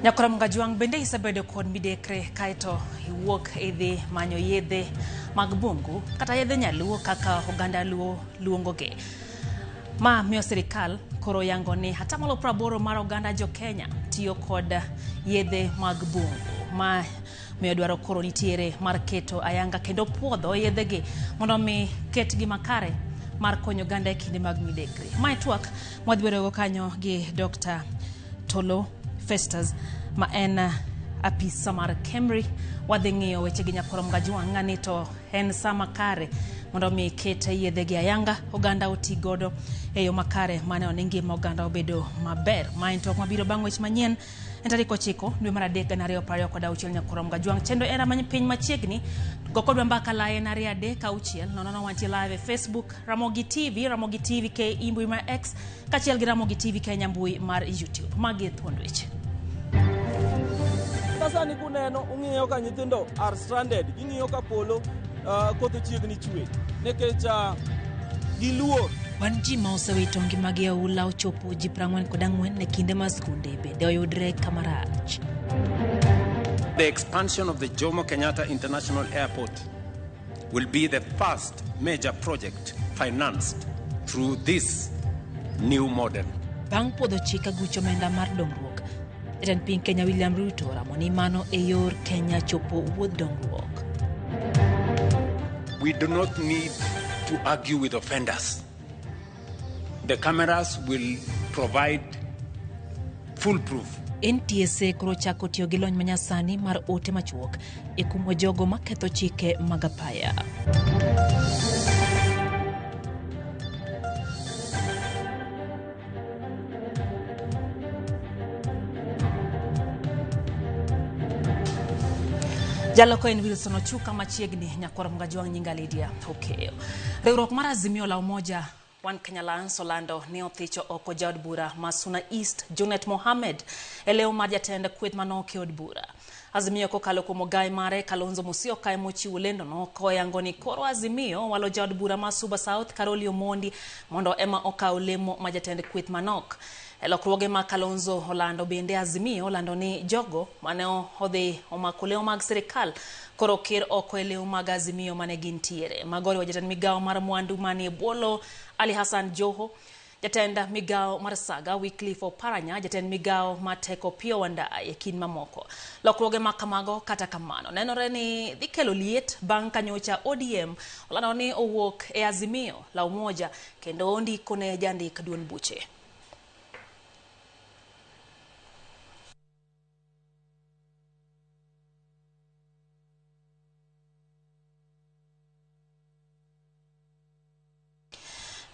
Nyakoram Gajuang bende isebedo kod midekre kaito iwuok idhi manyo yedhe mag bungu kata yedhe nyaluo kaka oganda luo luongoge. Ma miyo sirikal koro yango ni hata malo 80 mar oganda jo Kenya tiyo kod yedhe mag bungu. Ma miyo dwaro koro nitiere mar keto ayanga kendo puodho yedhegi mondo mi ketgi makare mar konyo oganda e kinde mag midekre. Ma twak mwadhibedo kanyo gi Dr. Tolo Festus ma en apisa mar Kemri wadhi ng'iyo weche gi Nyakoram Gajuang ng'ani to en sama kare mondo mi kete yedhe gi ayanga oganda oti godo e yo makare mane onengima oganda obedo maber. Ma en tok mabiro bang' weche manyien en tarik 9 dwe mar 3 2026 Nyakoram Gajuang chendo era many piny machiegni gokodwa mbaka laye na 3 nono wanti live e Facebook Ramogi TV ke imbui mar X kachiel gi Ramogi TV Kenya mbui mar YouTube magi thuond weche. Sasa ni kuneno ung'iyo ka nyithindo are stranded ing'iyo ka polo kothe chiegni chwe nekech giluor. Wan ji ma osewito ngimagi e ula ochopo ji 44 ne kinde ma skunde bende oyudre kamarach. The expansion of the Jomo Kenyatta International Airport will be the first major project financed through this new model. Bang' podho chika gucho menda mar dongruok, Jatend piny Kenya William Ruto ramoni mano e yor Kenya chopo wuodh dongruok. We do not need to argue with offenders. The cameras will provide full proof. NTSA koro chako tiyo gi lony manyasani mar ote machuok e kumo jogo maketho chike mag apaya. Jaloko en Wilson Ochuka machiegni Nyakoram Gajuang nyinga Lydia Okeyo. Riwruok mar Azimio la Umoja One Kenya Alliance Orlando ne othicho oko jaod bura Masuna East Junet Mohamed eleo mar jatend kweth manoke od bura. Azimio kokalo kuom ogai mare Kalonzo Musyoka emochiwo lendo no koyango ni koro Azimio walo jaod bura ma Suba South Karoli Omondi mondo ema okaw lemo ma jatend kweth manok. Lokruoge ma Kalonzo Orlando bende Azimio lando ni jogo mane odhi omako leo mag sirikal koro kir oko eleo mag Azimio mane gintiere. Magori wa jatend migao mar mwandu mane bwolo Ali Hassan Joho, jatend migao mar Saga Wycliffe Oparanya, jatend migao mateko Pio Wandayi e kin mamoko. Lokruoge ma kamago kata kamano nenore ni dhi kelo liet bang' kanyocha ODM olando ni owuok e Azimio la Umoja kendo ondiko ne jandik duond buche.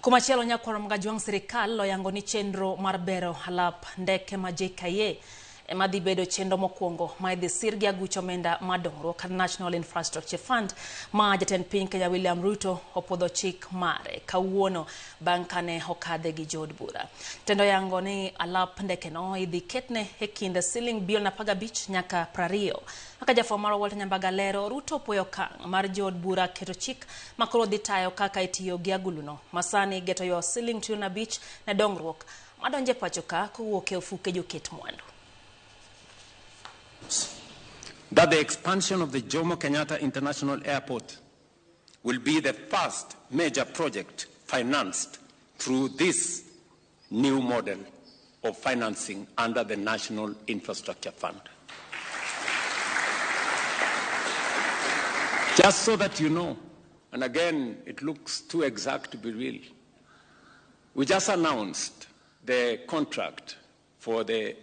Kumachielo Nyakoram Gajuang sirikal loyango ni chenro mar bero halap ndeke ma JKA ema dhi bedo chenro mokwongo ma idhi sirgi agucho menda madongruok National Infrastructure Fund ma jatend piny Kenya William Ruto opodho chik mare kawuono bang' kane okadhe gi jood bura. Tendo yango ni alap ndeke no idhi ketne e kind siling bilion 15 nyaka 20. Aka jafwambo mar Walter Nyambaga lero Ruto opoyo okang' mar jood bura keto chik makoro dhi tayo kaka itiyo gi aguluno masani geto yo siling trilion 5 ne dongruok madonje pacho ka kowuok e ofuke joket mwandu. That the expansion of the Jomo Kenyatta International Airport will be the first major project financed through this new model of financing under the National Infrastructure Fund. Just so that you know, and again, it looks too exact to be real, we just announced the contract for the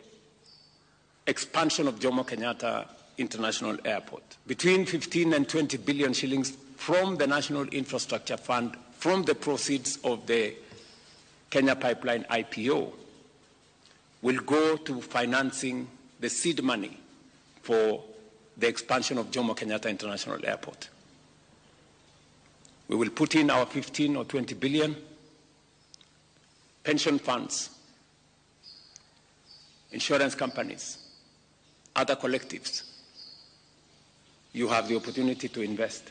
expansion of Jomo Kenyatta International Airport. Between 15 and 20 billion shillings from the National Infrastructure Fund, from the proceeds of the Kenya Pipeline IPO, will go to financing the seed money for the expansion of Jomo Kenyatta International Airport. We will put in our 15 or 20 billion, pension funds, insurance companies, other collectives. You have the opportunity to invest.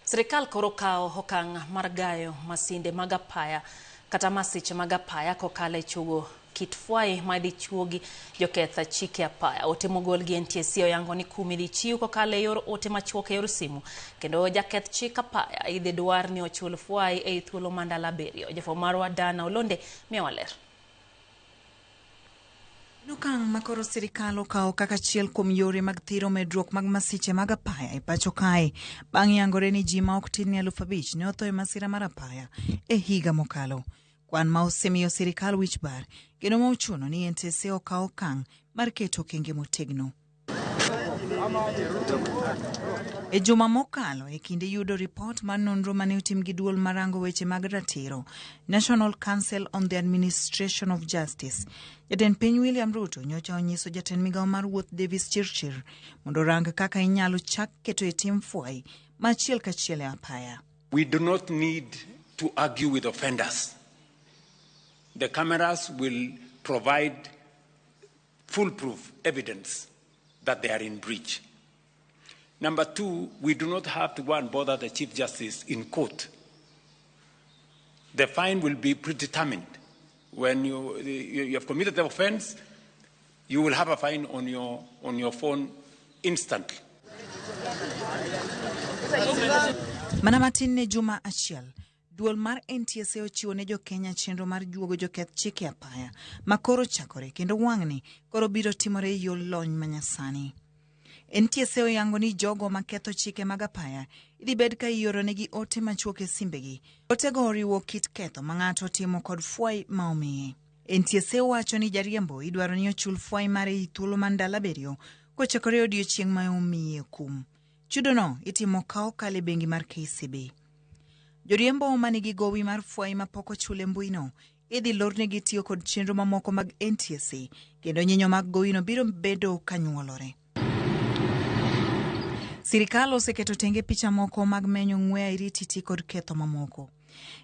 Sirikal koro kao okang' mar gayo masinde mag apaya kata masiche mag apaya kokalo e chugo kit fwai madhi chuogi joketha chike apaya. Ote mogol gi NTSA oyango ni kumi dhi chiw kokalo e yor ote machuok e yor simu. Kendo jaketh chike apaya idhi dwar ni ochul fwai e thuolo mandalo 7. Jafo marwa Dana Olonde miyowa ler. Nokang' makoro sirikal okawo kaka achiel kuom yore mag thiro medruok mag masiche mag apaya e pacho kae bang' yangore ni ji ma ok tin ni 5,000 ne otho e masira mar apaya e higa mokalo. Kwan ma osemiyo sirikal wich bar kendo ma ochuno ni NTSA okawo okang' mar keto okenge motegno. E juma mokalo e kinde yudo ripot mar nonro mane otim gi duol marango weche mag ratiro National Council on the Administration of Justice, jatend piny William Ruto nyocha onyiso jatend migawo mar wuoth Davis Chirchir mondo rang kaka inyalo chak keto e tim fwai machiel kachiel e apaya. We do not need to argue with offenders. The cameras will provide foolproof evidence that they are in breach. Number 2, we do not have to go and bother the Chief Justice in court. The fine will be predetermined. When you have committed the offense, you will have a fine on your phone instantly. Manamatin ne juma achiel, duol mar NTSA ochiwo ne jo Kenya chenro mar juogo joketh chike apaya makoro chakore kendo wang'ni koro biro timore e yor lony manyasani. NTSA oyango ni jogo maketho chike mag apaya idhi bed ka ioro negi ote machuok e simbegi. Otego oriwo kit ketho ma ng'ato timo kod fwai ma omiye. NTSA wacho ni jariembo idwaro ni ochul fwai mare e thuolo mandalo 7 kochakore odiechieng' ma omiye kum. Chudono itimo ka okalo e bengi mar KCB. Joriembo manigi gowi mar fwai ma pok ochul e mbuino idhi lornegi tiyo kod chenro mamoko mag NTSA kendo nyinyo mag gowino biro bedo kanyuolore. Sirikal oseketo tenge picha moko mag menyo ng'we airititi kod ketho mamoko.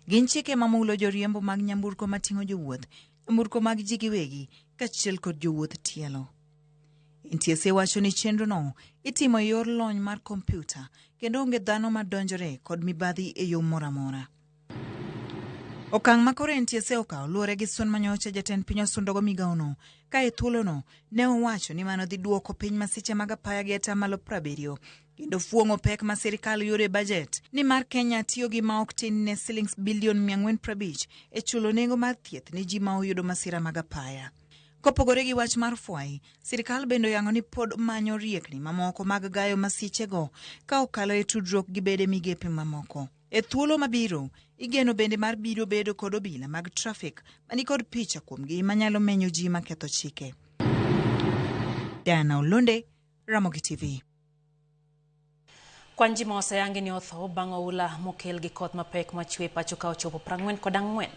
Gin chike mamulo joriembo mag nyamburko mating'o jowuoth, nyamburko mag ji giwegi kaachiel kod jowuoth tielo. NTSA wacho ni chenrono itimo e yor lony mar kompyuta kendo onge dhano madonjore kod mibadhi e yo moro amora. Okang' makoro NTSA okawo luwore gi Son Manyocha jatend piny osundogo migawono ka e thuolono ne owacho ni mano dhi duoko piny masiche mag apaya gi 70% kendo fuong'o pek ma sirikal yudo e bajet ni mar Kenya tiyo gi ma ok tin ne shillings bilion 450 e chulo nengo mar thieth ne ji ma oyudo masira mag apaya. Kopogore gi wach mar fwai, sirikal bende oyango ni pod manyo riekni mamoko mag gayo masichego ka okalo e tudruok gi bede migepe mamoko. E thuolo mabiro, igeno bende mar biro bedo kod obila mag trafik mani kod picha kuomgi manyalo menyo ji maketho chike. Dana Olonde, Ramogi TV. Kwan ji ma oseyangi ni otho bang' oula mokel gi koth mapek machwe pacho ka ochopo 44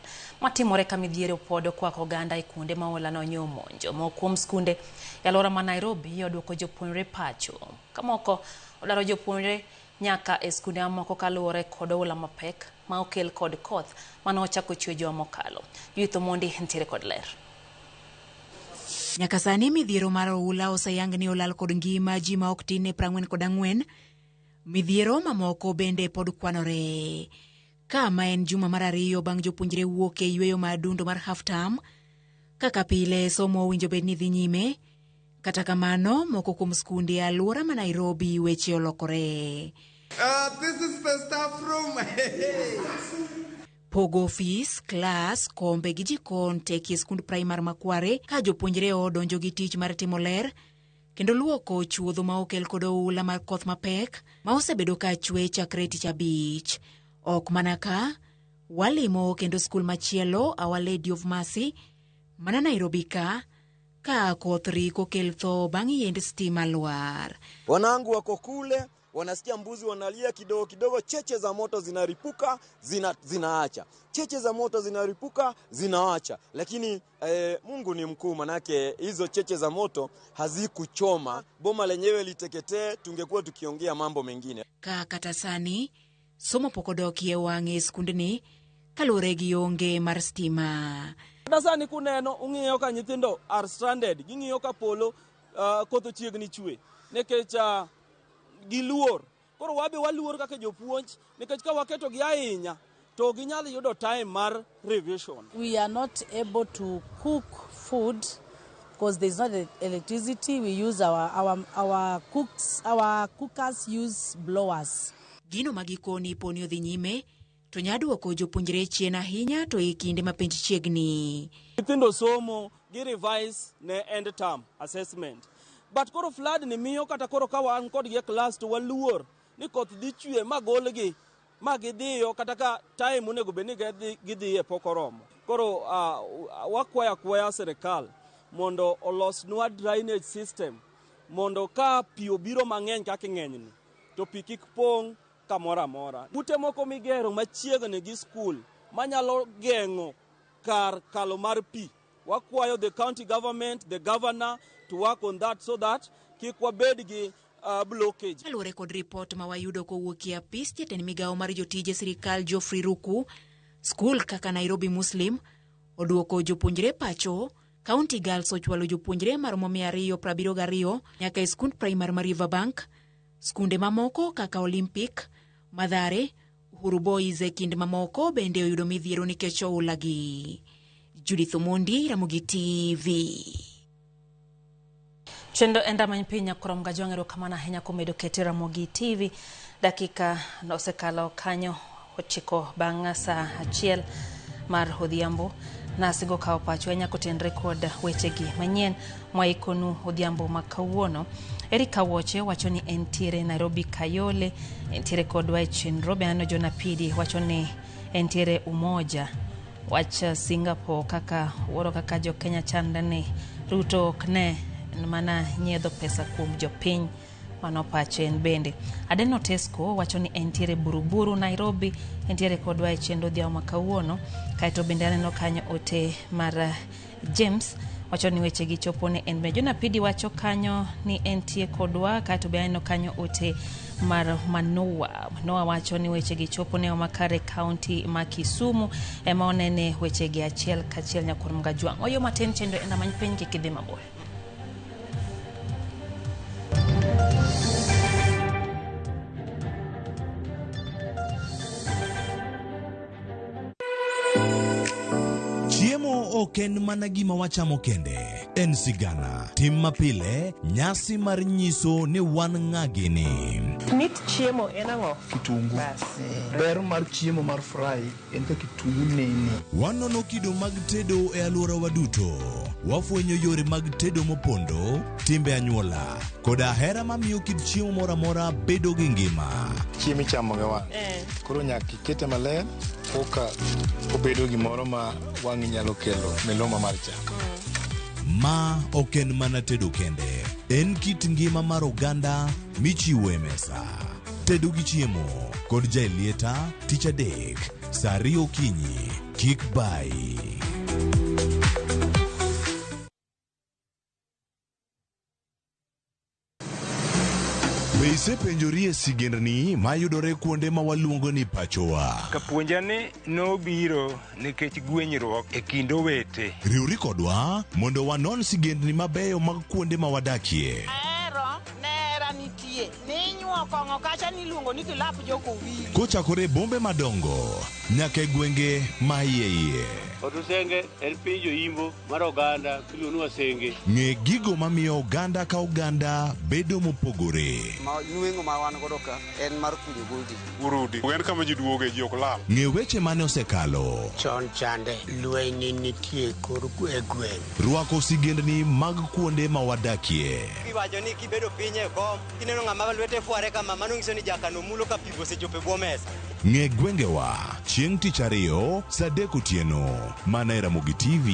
matimore ka midhiero opodo kwako oganda e kuonde ma oula no nyomonjo. Moko kuom skunde e alwora ma Nairobi oduoko jopuonjre pacho. Kamoko odaro jopuonjre nyaka e skunde mamoko kaluwore kod oula mapek ma okel kod koth mane ochako chwe juma mokalo. Yuitho Mondi ntiere kod ler. Nyaka sani midhiero mar oula oseyang ni olal kod ngima ji ma ok tin ne 44. Midhiero mamoko bende pod kwanore. Kama en juma mar 2 bang' jopuonjre wuok e yweyo madundo mar half term, kaka pile somo winjo bed ni dhi nyime. Kata kamano, moko kuom skunde alwora ma Nairobi weche olokore. This is the staff room. Pogo ofis, klas, kombe gi jikon teki skund primar Makware ka jopuonjre odonjo gi tich mar timo ler kendo luoko chuodho ma okel kod oula mar koth mapek ma osebedo ka chwe chakre tich 5. Ok mana ka walimo kendo skul machielo Our Lady of Mercy mana Nairobi ka koth riko kel tho bang' yiend stima lwar. Wanangu wako kule wanasikia mbuzi wanalia kidogo kidogo, cheche za moto zinaripuka zinaacha, cheche za moto zinaripuka zinaacha. Lakini Mungu ni mkuu, manake hizo cheche za moto hazikuchoma boma lenyewe liteketee, tungekuwa tukiongea mambo mengine. Katasani somo pokodokie wang'e skundni kalure gi onge mar stima. Dasani kuneno ung'iyo ka nyithindo are stranded, ging'iyo ka polo koth chiegni chwe nekech giluor. Koro wabe waluor kaka jopuonj nikech ka waketo gi ahinya to ginyalo yudo time mar revision. We are not able to cook food because there's not electricity. We use our cookers use blowers. Gino magikoni poni odhi nyime to nyaduoko jopuonjre chien ahinya to e kinde ma penj chiegni. Nyithindo somo gi revise ne end term assessment. But koro flood ni miyo kata koro ka wan kod gi class to waluor ni koth dhi chwe magolgi magidhiyo kata ka time onego bed ni gidhiye pok oromo. Koro wakwaya sirikal mondo olosnwa drainage system mondo ka pi obiro mang'eny kaka ng'enyni to pi kik pong' kamoro amora. Ute moko migero machiegni gi skul manyalo geng'o kar kalo mar pi. Wakwayo the county government, the governor to work on that so that kik wabed gi blockage. Kaluwore kod ripot ma wayudo kowuok e apis jatend migawo mar jotije sirikal Geoffrey Ruku, skul kaka Nairobi Muslim oduoko jopuonjre pacho. County Girls ochwalo jopuonjre maromo 272 nyaka e skund primar mar Riverbank. Skunde mamoko kaka Olympic, Mathare, Uhuru Boys e kind mamoko bende oyudo midhiero nikech oula gi. Judith Omondi, Ramogi TV. Chendo enda manyipinya kurom gajongero kamana henya komedo kete Ramogi TV. Dakika nosekalo kanyo ochiko bang' saa achiel mar odhiambo. Nasigo kao pacho enya kotenre kod wechegi manyien mwaikonu odhiambo makawuono. Erika Woche wacho ni entiere Nairobi Kayole, entiere kod Chenro Beano Jonapidi wacho ni entiere Umoja. Wacha Singapore kaka woro kaka jo Kenya chanda ni Ruto okne mana nyiedho pesa kuom jopiny manopacho en bende. Adeno Tesco wacho ni entiere Buruburu Nairobi, entiere kod Chenro odhiambo makawuono. Kaito bende aneno kanyo ote mar James wacho ni weche gi chopo ne en Jonapidi wacho kanyo ni entie kodwa. Kaito be aneno kanyo ote mar Manoa wacho ni weche gi chopo ne Makare County ma Kisumu ema onene weche gi achiel kachiel nyakurum gajwang'. Oyo matin chendo enda manypiny kikidhi mabor. Oken mana gima wachamo kende, en sigana, tim mapile, nyasi mar nyiso ni wan ng'agini. Mit chiemo en ang'o? Kitungu. Ber mar chiemo mar fry en ka kitungu nene. Wanono kido mag tedo e alwora waduto. Wafwenyo yore mag tedo mopondo, timbe anyuola, koda hera mamiyo kit chiemo mora mora bedo gi ngima. Chiemo ichamo ga wang'. Koro nyaka ikete maler, oka obedo gimoro ma wang'i nyalo kelo meloma mar chak. Ma oken mana tedo kende, en kit ngima mar oganda michiwo e mesa. Tedo gi chiemo kod jailieta tich adek, saa 2 okinyi, kik bai. Be isepenjori e sigendni mayudore kuonde ma waluongo ni pachowa? Kapuonjani nobiro nikech gwenyruok e kind owete. Riwri kodwa mondo wanon sigendni mabeyo mag kuonde ma wadakie. Nera nitie, ninyuo kong'o kacha niluongo ni kilap joko wili. Kochakore bombe madongo nyaka e gwenge ma iye. Odusenge en piny joimbo mar oganda kiluonu Wasenge. Ng'e gigo mamiyo oganda ka oganda bedo mopogore. Nueng'o ma wan godo ka en mar kunyo goldi. Urudi, en kama ji duoge ji ok lal. Ng'e weche mane osekalo. Chon chande lweny nitie kor e gweng'. Rwako sigendni mag kuonde ma wadakie. Iwacho ni kibedo piny e kom, kineno ng'ama lwete fuare kama mano ng'iso ni jakano mulo ka pigo osechopo e bwo mesa. Ng'e gwengewa chieng' tich ariyo saa 3 otieno mana e Ramogi TV.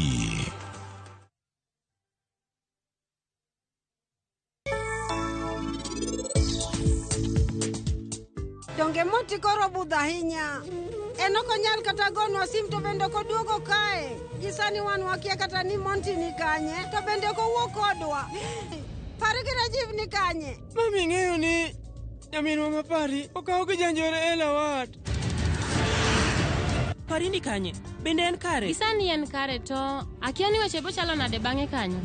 Donge moti koro budho ahinya. En ok onyal kata gonwa sim to bende koduogo kae. Gisani wan wakia kata ni Monty ni kanye to bende kowuok kodwa. Pari gi Rajiv ni kanye. Mami ng'eyo ni nyaminwa mapari okawo gi janjore Ella Wat. Pari ni kanye? Bende en kare? Gisani en kare to akia ni weche bochalo nade bang'e kanyo.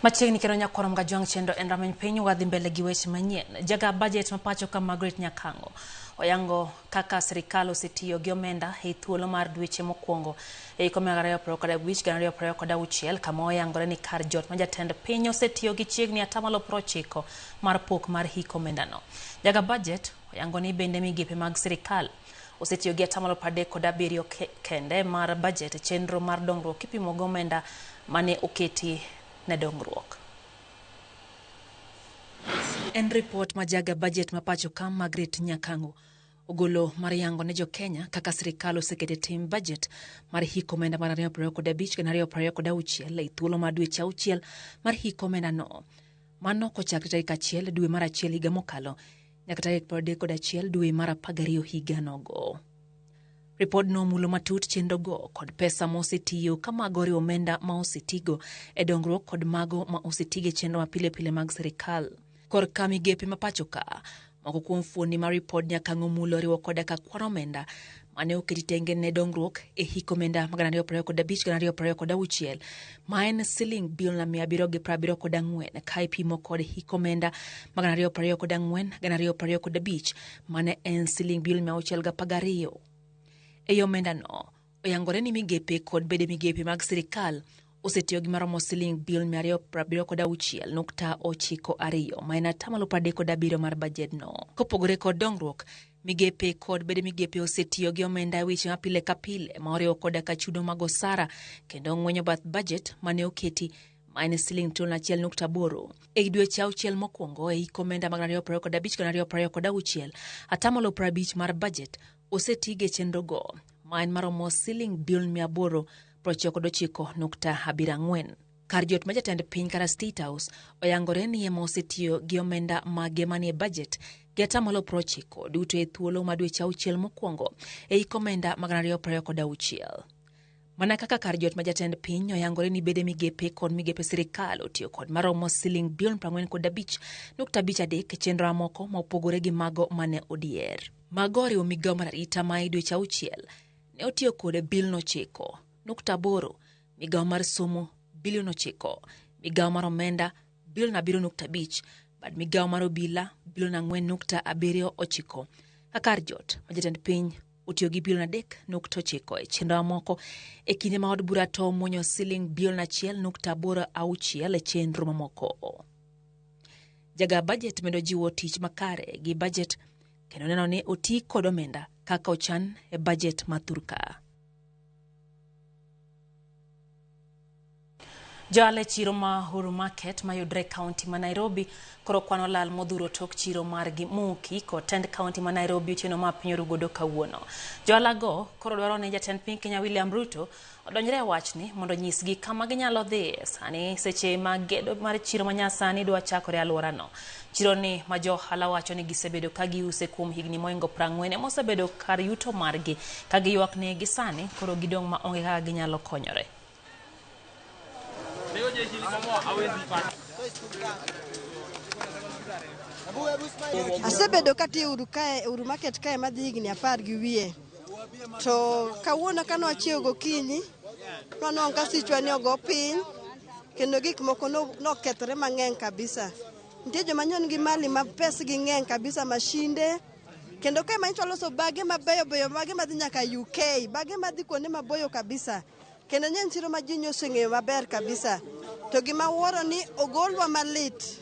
Machiegni kero nyakorom ga jwang chendo en rameny piny wadhi mbele gi weche manyien. Jaga budget mapacho ka Margaret Nyakango oyango kaka sirikal osetiyo gi omenda e thuolo mar dweche mokwongo e iko 2025-2026 kama oyangore ni kar jot ma jatend piny osetiyo gi chiegni 90% mar pok mar hiko omendano. Jaga budget oyango ni bende migepe mag sirikal osetiyo gi 37% kende mar budget chenro mar dongruok kipimo gi omenda mane oketi ne dongruok. En report ma jaga budget mapacho ka Margaret Nyakango ogolo mar yango ne jo Kenya kaka sirikal osekete tim budget mar hiko omenda mar 2025-2026 e thuolo mar dweche 6 mar hiko omendano. Mano kochakre tarik 1 dwe mar 1 higa mokalo nyaka tarik 31 dwe mar 12 higa nogo. Report no mulo matut chenro go kod pesa ma osetiyo kamago riwo omenda ma osetigo e dongruok kod mago ma osetige chenro ma pile mag sirikal. Kor ka migepe mapacho ka moko kuom fuoni ma report Nyakango mulo riwo koda ka kwan omenda mane oketi tenge ne dongruok e hiko omenda 2025-2026 ma en siling bilion 774 ka ipimo kod hiko omenda 2024-2025 mane en siling bilion 612. E omenda no oyangore ni migepe kod bede migepe mag sirikal osetiyo gi maromo siling bilion 276.92 ma en 37% mar budget no. Kopogore kod dongruok, migepe kod bede migepe osetiyo gi omenda e weche ma pile ka pile ma oriwo koda ka chudo mag osara kendo ng'wenyo bath budget mane oketi ma en siling trilion 1.8 e dweche 6 mokwongo e hiko omenda 2025-2026 50% mar budget osetige chenro go ma en maromo siling bilion 899.74. Kar jot ma jatend piny kara State House oyangore ni ema osetiyo gi omenda mage manie budget gi 90% duto e thuolo ma dweche 6 mokwongo e hiko omenda 2026. Mana kaka kar jot ma jatend piny oyangore ni bede migepe kod migepe sirikal otiyo kod maromo siling bilion 45.53 chenro moko ma opogore gi mago mane odier. Mago oriwo migawo mar arita ma e dweche 6 ne otiyo kod bilion 9.8, migawo mar somo bilion 9, migawo mar omenda bilion 7.5, bad migawo mar obila bilion 4.79. Kar jot ma jatend piny otiyo gi bilion 3.9 e chenro moko e kinde ma od bura to muonyo siling bilion 1.86 e chenro mamoko. Jaga budget medo jiwo tich makare gi budget kendo neno ni oti kod omenda kaka ochan e budget mathurka. Joale chiro ma Huru Market mayudre kaunti ma Nairobi koro kwano lal modhuro tok chiro margi muki kod tend kaunti ma Nairobi otieno ma piny orugodo kawuono. Joala go koro dwaro ni jatend piny Kenya William Ruto odonjre wachni mondo nyisgi kama ginyalo dhi sani seche ma gedo mar chiro manyasani dwa chakore alworano. Chiro ni ma johala wacho ni gisebedo ka giuse kuom higni moingo 40 mosebedo kar yuto margi ka giywak ni gisani koro gidong' ma onge kaka ginyalo konyore. Asebedo katiyo Huru Market kae madhi higni 10 gi wiye. To kawuono kano achiew gokinyi, nono ka sichwa ni ogo piny, kendo gik moko nokethre mang'eny kabisa. Nitie joma nyon gi mali ma pes gi ng'eny kabisa mashinde, kendo kae manyicho loso bage mabeyo bage madhi nyaka UK, bage madhi kuonde maboyo kabisa. Kendo nyen chiro ma ji oseng'eyo maber kabisa. To gima wuoro ni ogolwa malit.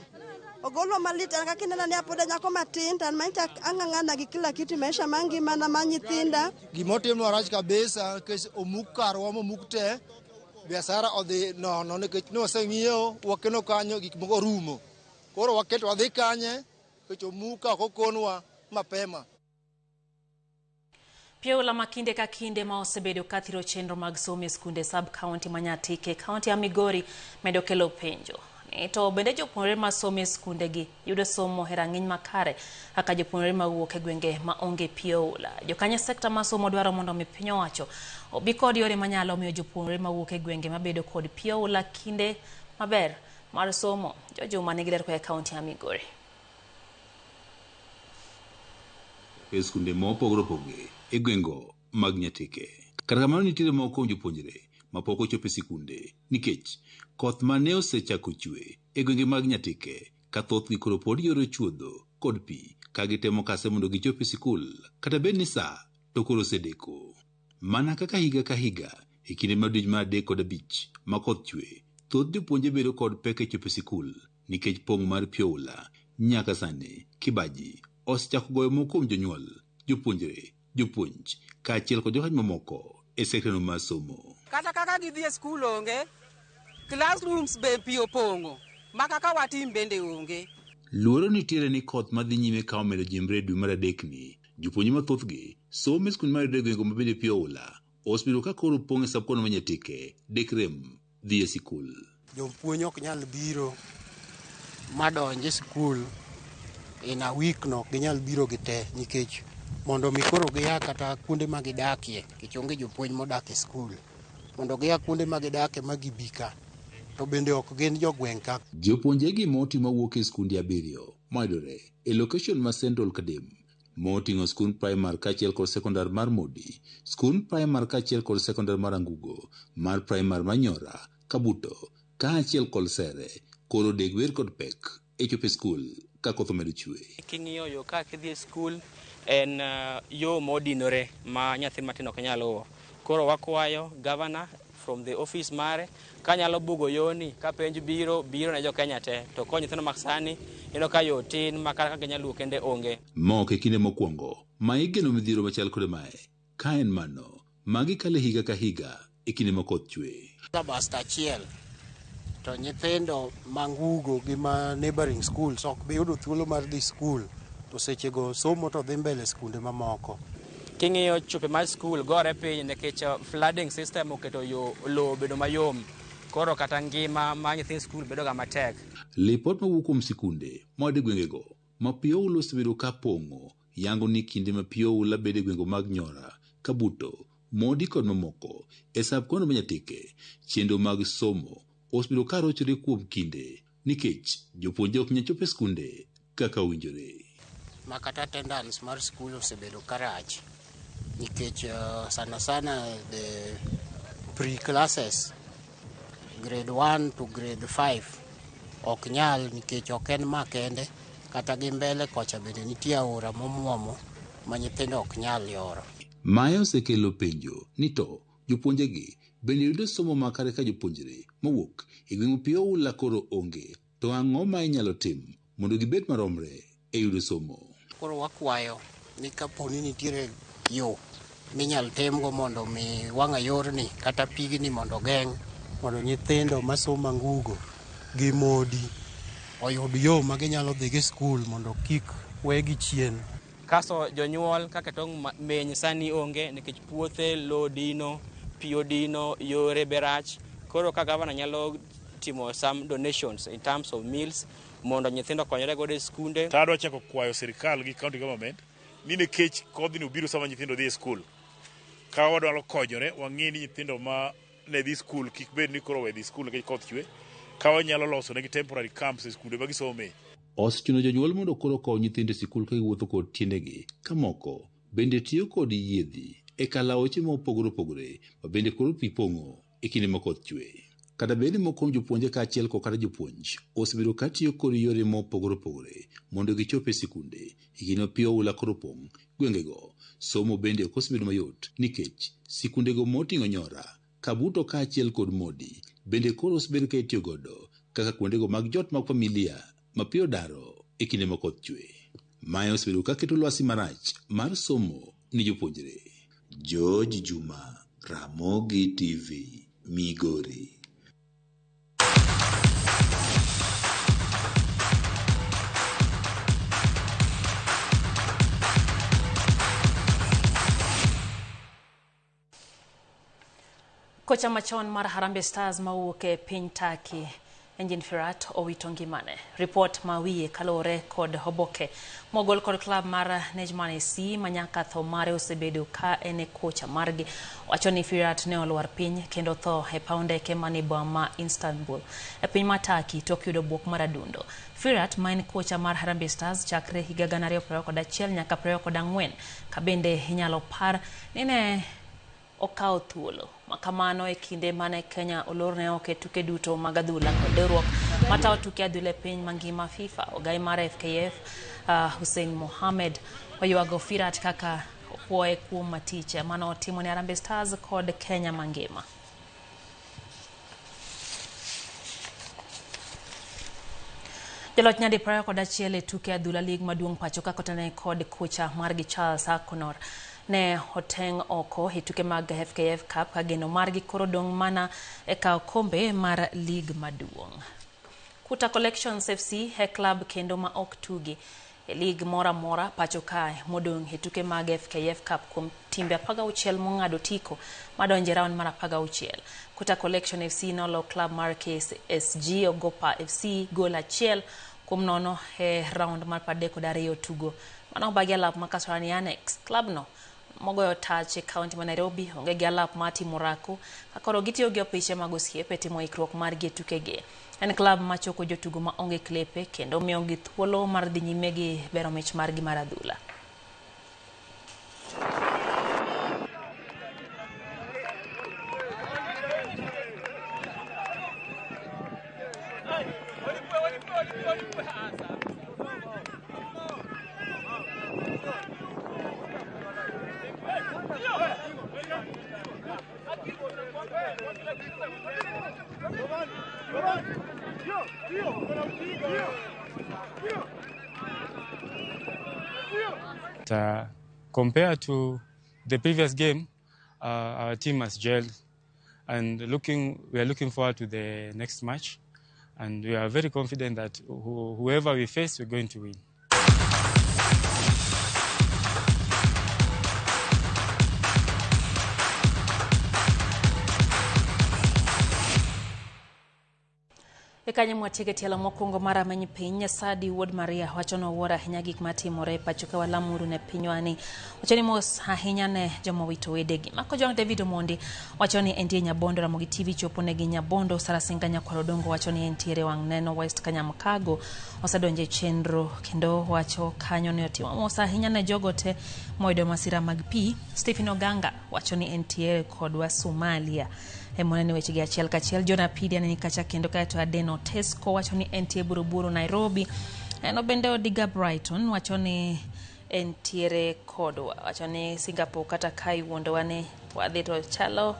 Ogolwa malit an kaka ineno ni apoda nyako matin tan mancha ang'ang'ana gi kila kitu maisha mangi mana ma nyithinda. Gima otimnwa rach kabisa nikech omuk karwa momuk te biashara odhi nono nikech noseng'iewo wakeno kanyo gik moko rumo. Koro waketo wadhi kanye nikech omuka ok okonwa mapema. Piola makinde ka kinde ma osebedo kathiro chenro mag somo e skunde sub county manyatike kaunti ya Migori medo kelo penjo. To bende jopuonjre ma somo e skunde gi yudo somo e rang'iny makare kaka jopuonjre ma wuok e gwenge ma onge piola. Jokanya sekta ma somo dwaro mondo mi piny owacho obi kod yore manyalo miyo jopuonjre ma wuok e gwenge mabedo kod piola kinde maber mar somo. Joma nigi ler koa e kaunti ya Migori. E skunde ma opogore opogore e gwengo mag Nyatike. Kata kamano nitiere moko jopuonjre mapok ochopo e sikunde nikech koth mane osechako chwe e gwenge mag Nyatike ka thothgi koro pod yoro chuodho kod pi ka gitemo kase mondo gichop e sikul kata bed ni sa to koro osedeko. Mana kaka higa ka higa e kinde mar dwe mar 3 kod 5 ma koth chwe, thoth jopuonje bedo kod pek e chopo e sikul nikech pong' mar pioula. Nyaka sani Kibaji osechako goyo moko kuom jonyuol, jopuonjre, jopuonj kaachiel kod jokanyo mamoko e sektano mar somo. Kata kaka gidhi e skul onge, classrooms be pi opong'o, ma kaka watim bende onge. Luoro nitiere ni koth madhi nyime ka omedo jimre dwe mar 3 ni, jopuonje mathothgi somo e skul mar gwenge ma bende pioula osebedo ka koro pong' e subkono ma Nyatike dekrem dhi e sikul. Jopuonj ok nyal biro madonje skul in a week no, ginyal biro gite nikech mondo mi koro giya kata kuonde ma gidakie, kech onge jopuonj modak e skul, mondo giya kuonde ma gidakie ma gibika to bende ok gin jogweng' ka. Jopuonjegi moti mawuok e skunde 7 mayudore e location ma Central Kadem, moting'o skund primar kaachiel kod sekondar mar Modi, skund primar kaachiel kod sekondar mar Angugo, mar primar Manyora, Kabuto kaachiel kod Sere, koro degwer kod pek e chopo e skul ka koth omedo chwe. King'iyo yo ka kidhi e skul en yo modinore ma nyathi matin ok nyal luwo. Koro wakwayo governor from the office mare kanyalo bugo yoni ka penj biro ne jo Kenya te to konyo nyithindo maksani ino ka yo tin makaka ginyalo luwo kende onge. Mok e kinde mokwongo ma igeno midhiero machal kod mae, ka en mano magi kale higa ka higa e kinde ma koth chwe. Basta achiel to nyithindo mangugo gi ma neighboring schools ok be yudo thuolo mar dhi skul, to sechego somo to dhi mbele skunde mamoko. King'iyo chope mar skul gore piny nikech flooding system oketo lowo bedo mayom, koro kata ngima ma nyithind skul bedo ga matek. Lipot mawuok kuom sikunde moa e gwengego ma pioula osebedo ka pong'o yango ni kinde ma pioula bedo e gwenge mag Nyora, Kabuto, Modi kod mamoko e subkono ma Nyatike, chenro mag somo osebedo ka rochore kuom kinde nikech jopuonje ok nyal chopo e skunde kaka owinjore. Ma kata attendance mar skul osebedo karach nikech sana sana the pre-classes grade 1 to grade 5 ok nyal nikech ok en makende, kata gi mbele kocha bende nitie aora momuomo ma nyithindo ok nyal yoro. Mae osekelo penjo ni to jopuonjegi bende yudo somo makare ka jopuonjre mawuok e gweng' pioula koro onge, to ang'o ma inyalo tim mondo gibed maromre e yudo somo? Koro wakwayo ni kaponi nitiere yo minyal temgo mondo mi wang'a yorni kata pigni mondo geng' mondo nyithindo masomo Angugo gi Modi oyud yo ma ginyalo dhi gi skul mondo kik wegi chien. Kaso jonyuol kaka tong' meny sani onge nikech puothe lo dino, pi odino, yore berach. Koro ka gavana nyalo timo some donations in terms of meals mondo nyithindo konyore godo e skunde. Tadwa chako kwayo sirikal gi county government ni nikech kodhni obiro sama nyithindo dhi e skul, ka wadwaro konyore wang'e ni nyithindo ma ne dhi skul kik bed ni koro we dhi skul nikech koth chwe, ka wanyalo loso negi temporary camps e skunde ma gisome. Osechuno jonyuol mondo koro kow nyithindo e sikul ka giwuotho kod tiendegi, ka moko bende tiyo kod yiedhi e kalaoche ma opogore opogore ma bende koro pi pong'o e kinde ma koth chwe. Kata bende moko kuom jopuonje kaachiel kod jopuonj osebedo ka tiyo kod yore ma opogore opogore mondo gichop e sikunde e kinde ma pioula koro pong' gwengego. Somo bende ok osebedo mayot nikech sikundego moting'o Nyora, Kabuto kaachiel kod Modi bende koro osebedo ka itiyo godo kaka kuondego mag jot mag familia ma piyo daro e kinde ma koth chwe. Mae osebedo ka keto lwasi marach mar somo ni jopuonjre. George Juma, Ramogi TV, Migori. Kocha machon mar Harambee Stars mawuok e piny Turkey, Engin Firat owito ngimane. Report ma wiye kalore kod oboke mogol kod klab mar Necman SC manyaka tho mare osebedo ka ene kocha margi, wacho ni Firat ne olwar piny kendo tho e paw ndeke mani boma Istanbul e piny mar Turkey tok yudo buok mar adundo. Firat ma en kocha mar Harambee Stars chakre higa 2021 nyaka 2024 ka bende inyalo par ni ne okawo thuolo makamano e kinde mane Kenya olorne oko tuke duto mag adhula kod riwruok matayo tuke adhula e piny mangima FIFA. Ogai mar FKF Hussein Mohamed oywago Firat kaka opuoye kuom matiche mano otimo ne Harambee Stars kod Kenya mangima. Jaloch nyadi 21 e tuke adhula lig maduong' pacho ka kotane kod kocha margi Charles Akonor ne oteng' oko e tuke mag FKF Cup ka geno margi koro dong' mana e kawo kombe mar lig maduong'. Kuta Collections FC e club kendo ma ok tugi e lig mora mora pacho kae modong' e tuke mag FKF Cup kuom timbe 16 mong'ado tiko madonje round mar 16. Kuta Collection FC nolo club mar KSG Ogopa FC gol 1 kuom 0 e round mar 32 tugo mano bagi alap makasarani Annex. Club no mogoyo touch e county ma Nairobi onge gi alap mati Morako kakoro gitiyo gi opiche mag osiepe timo ikruok mar gi tukege. En club machoko jotugo ma onge klepe kendo miyo gi thuolo mar dhi nyime gi bero mich mar gi mar adhula. Compared to the previous game, our team has gelled, and we are looking forward to the next match, and we are very confident that whoever we face, we're going to win. Ekanye mwatege tiela mokwongo mara manyi piny Sadi Wuod Maria wachono wuora ahinya gik matimore pachoka walamuru ne pinywani. Wachoni mos ahinya ne joma wito wedegi. Mako John David Omondi wachoni endie Nyabondo Ramogi TV chopo negi Nyabondo Sarasinga Nyakwarodongo wachoni entiere wang' neno West Kanyamkago osedonje chenro kendo wacho kanyo ne otimo mos ahinya ne jogote moido masira mag pi. Stephen Oganga wachoni entiere kodwa Somalia. Monene weche gi achiel kachiel. Jona Pidi aneni kacha kendo kaeto Adeno Tesco wachoni entie Buruburu Nairobi. Eno bende Odiga Brighton wachoni entiere kodwa. Wachoni Singapore kata kai wuondowane wadhi to chalo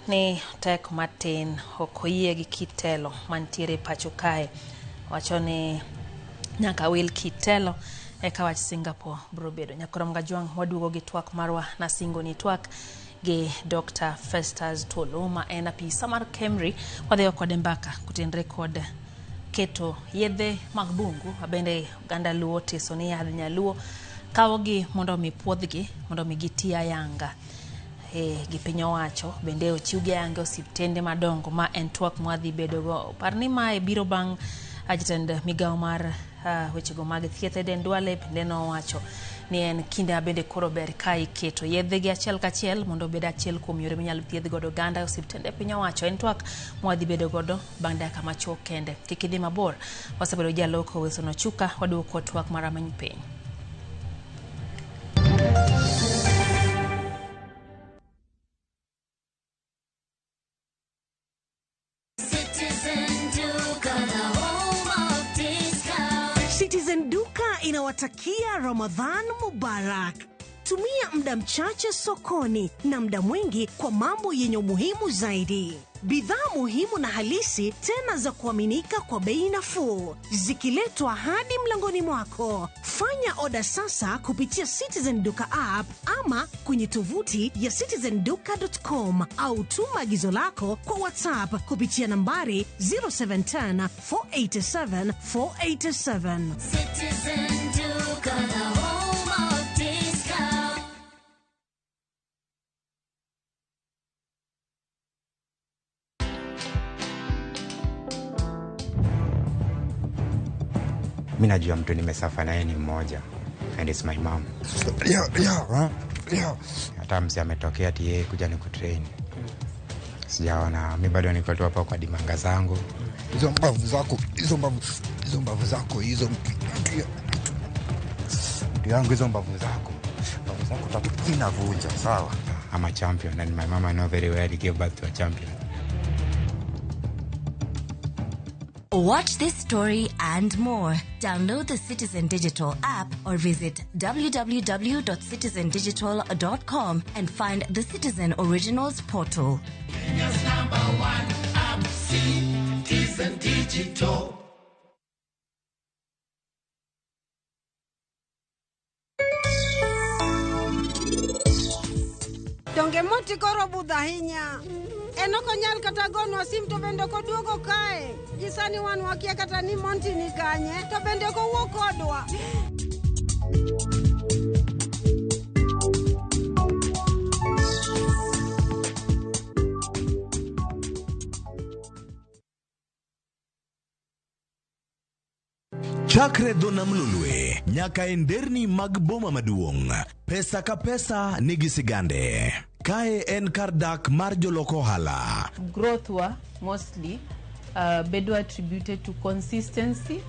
ni tek matin okoyie gi kitelo mantiere pacho kae. Wachoni nyaka wil kitelo eka wach Singapore bro bedo. Nyakoro Mgajwang waduogo gi twak marwa na singo ni twak ge Dr. Festus Toloma en apisa mar Kemri wadhi kode mbaka kutenre kod keto yedhe mag bungu abende ganda luo teso ni yadh nyaluo kawogi mondo mi puodhgi mondo mi giti ayanga gi piny owacho bende ochiwgi ayanga osiptende madongo ma en twak mwadhi bedogo. Parni mae biro bang' jatend migawo mar wechego mag thieth Eden Duale bende nowacho ni en kinde abende koro ber ka iketo yedhe gi achiel kachiel mondo bed achiel kuom yore minyalo thiedh godo ganda osiptende piny owacho. En twak mwadhi bedo godo bang' dakika machuok kende. Kik idhi mabor, wasebedo jaloko Wilson Ochuka waduoko twak mar amany piny. Citizen Duka inawatakia Ramadhan Mubarak. Tumia muda mchache sokoni na muda mwingi kwa mambo yenye umuhimu zaidi. Bidhaa muhimu na halisi tena za kuaminika kwa bei nafuu zikiletwa hadi mlangoni mwako. Fanya oda sasa kupitia Citizen Duka app ama kwenye tovuti ya citizenduka.com au tuma agizo lako kwa WhatsApp kupitia nambari 0710 487 487. Citizen Duka, the home of discount. Mimi najua mtu nimesafa naye ni mmoja, and it's my mom. Hata msi ametokea ati kuja ni kutrain. Sijaona, mimi bado niko tu hapa kwa dimanga zangu. Hizo mbavu zako, hizo mbavu zako, hizo yangu hizo mbavu zako. Mbavu zako zinavunja, sawa? I'm a champion, and my mama know very well he gave birth to a champion. Watch this story and more. Download the Citizen Digital app or visit www.citizendigital.com and find the Citizen Originals portal. Kenya's #1 app, Citizen Digital. Donge moti koro budho ahinya. En ok onyal kata gonwa sim to bende koduogo kae. Gisani wan wakia kata ni Monty ni kanye to bende kowuok kodwa. Chakre dho nam lulwe nyaka e nderni mag boma maduong', pesa ka pesa nigi sigande. Kae en kar dak mar joloko ohala. Growth wa mostly bedo attributed to consistency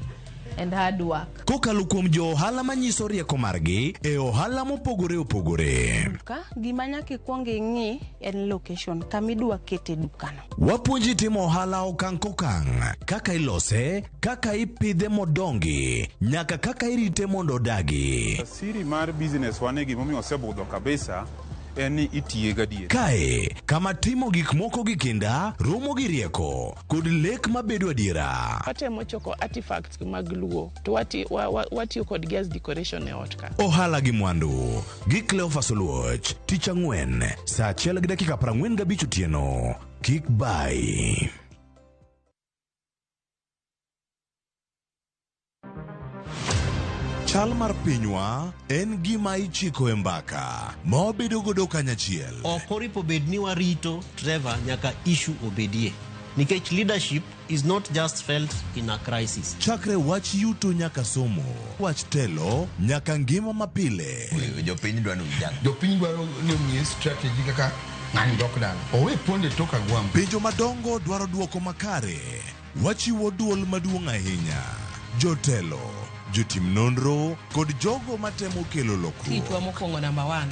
and hard work. Kokalo kuom jo ohala manyiso rieko margi e ohala mopogore opogore. Ka gima nyaka kuong ing'i en location kamidwa kete dukano. Wapuonji timo ohala okang' kokang', kaka ilose, kaka ipidhe modongi, nyaka kaka irite mondo odagi. Siri mar business wane gimomiyo osebudho kabisa en ni itiye gadier. Kae kama timo gik moko gi kinda romo gi rieko kod lek mabedo adiera. Watemo choko artifacts mag luo to watiyo kod gas decoration e ot ka. Ohala gi mwandu gi Cleophas Oluoch, tich ang'wen saa 1:45 otieno. Kik bai. Chal mar pinywa en gima ichiko e mbaka ma wabedo godo kanyachiel. Okoripo bed ni warito Trevor nyaka issue obedie. Nikech leadership is not just felt in a crisis. Chakre wach yuto nyaka somo, wach telo nyaka ngima mapile. Jopiny dwaro ni omiye strategy kaka ng'ani dok dala. Owe ponde toka gwam. Penjo madongo dwaro duoko makare. Wachiwo duol maduong' ahinya. Jotelo, jotim nonro kod jogo matemo kelo lokruok. Kitwa mokwongo number 1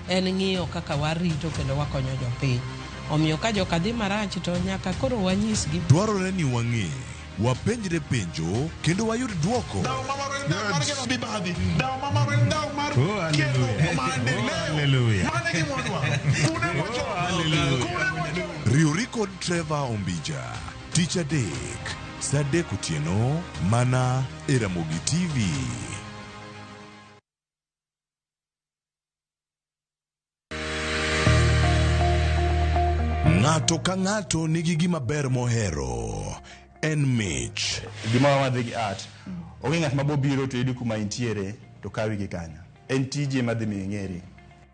en ng'iyo kaka warito kendo wakonyo jopiny. Omiyo ka joka dhi marach to nyaka koro wanyisgi. Dwarore ni wang'e, wapenjre penjo kendo wayud duoko. Riuri kod Trevor Ombija, tich adek, saa 3 otieno, mana e Ramogi TV. Ng'ato ka ng'ato nigi gima ber mohero. En mich. Gima wadhi gi art. Onge ng'at mabobiro to yudi kuma intiere to kawi gi kanyo. En tije madhi mi ng'eri.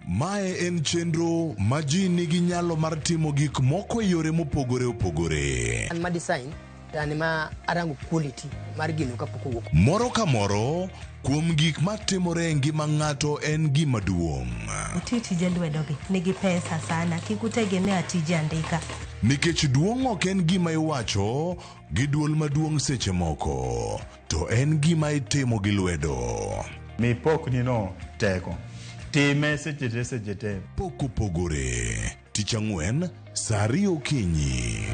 Mae en chenro ma ji nigi nyalo mar timo gik moko e yore mopogore opogore. An ma design to an ma arango quality mar gino kapok owuok. Moro ka moro kuom gik matimore e ngima ng'ato en gima duong'. Tije lwedogi nigi pesa sana, kikutegemea tije andika. Nikech duong' ok en gima iwacho gi duol maduong' seche moko, to en gima itimo gi lwedo. Mi pok nino teko. Time seche te. Pok opogore. Tich ang'wen, saa 2 okinyi.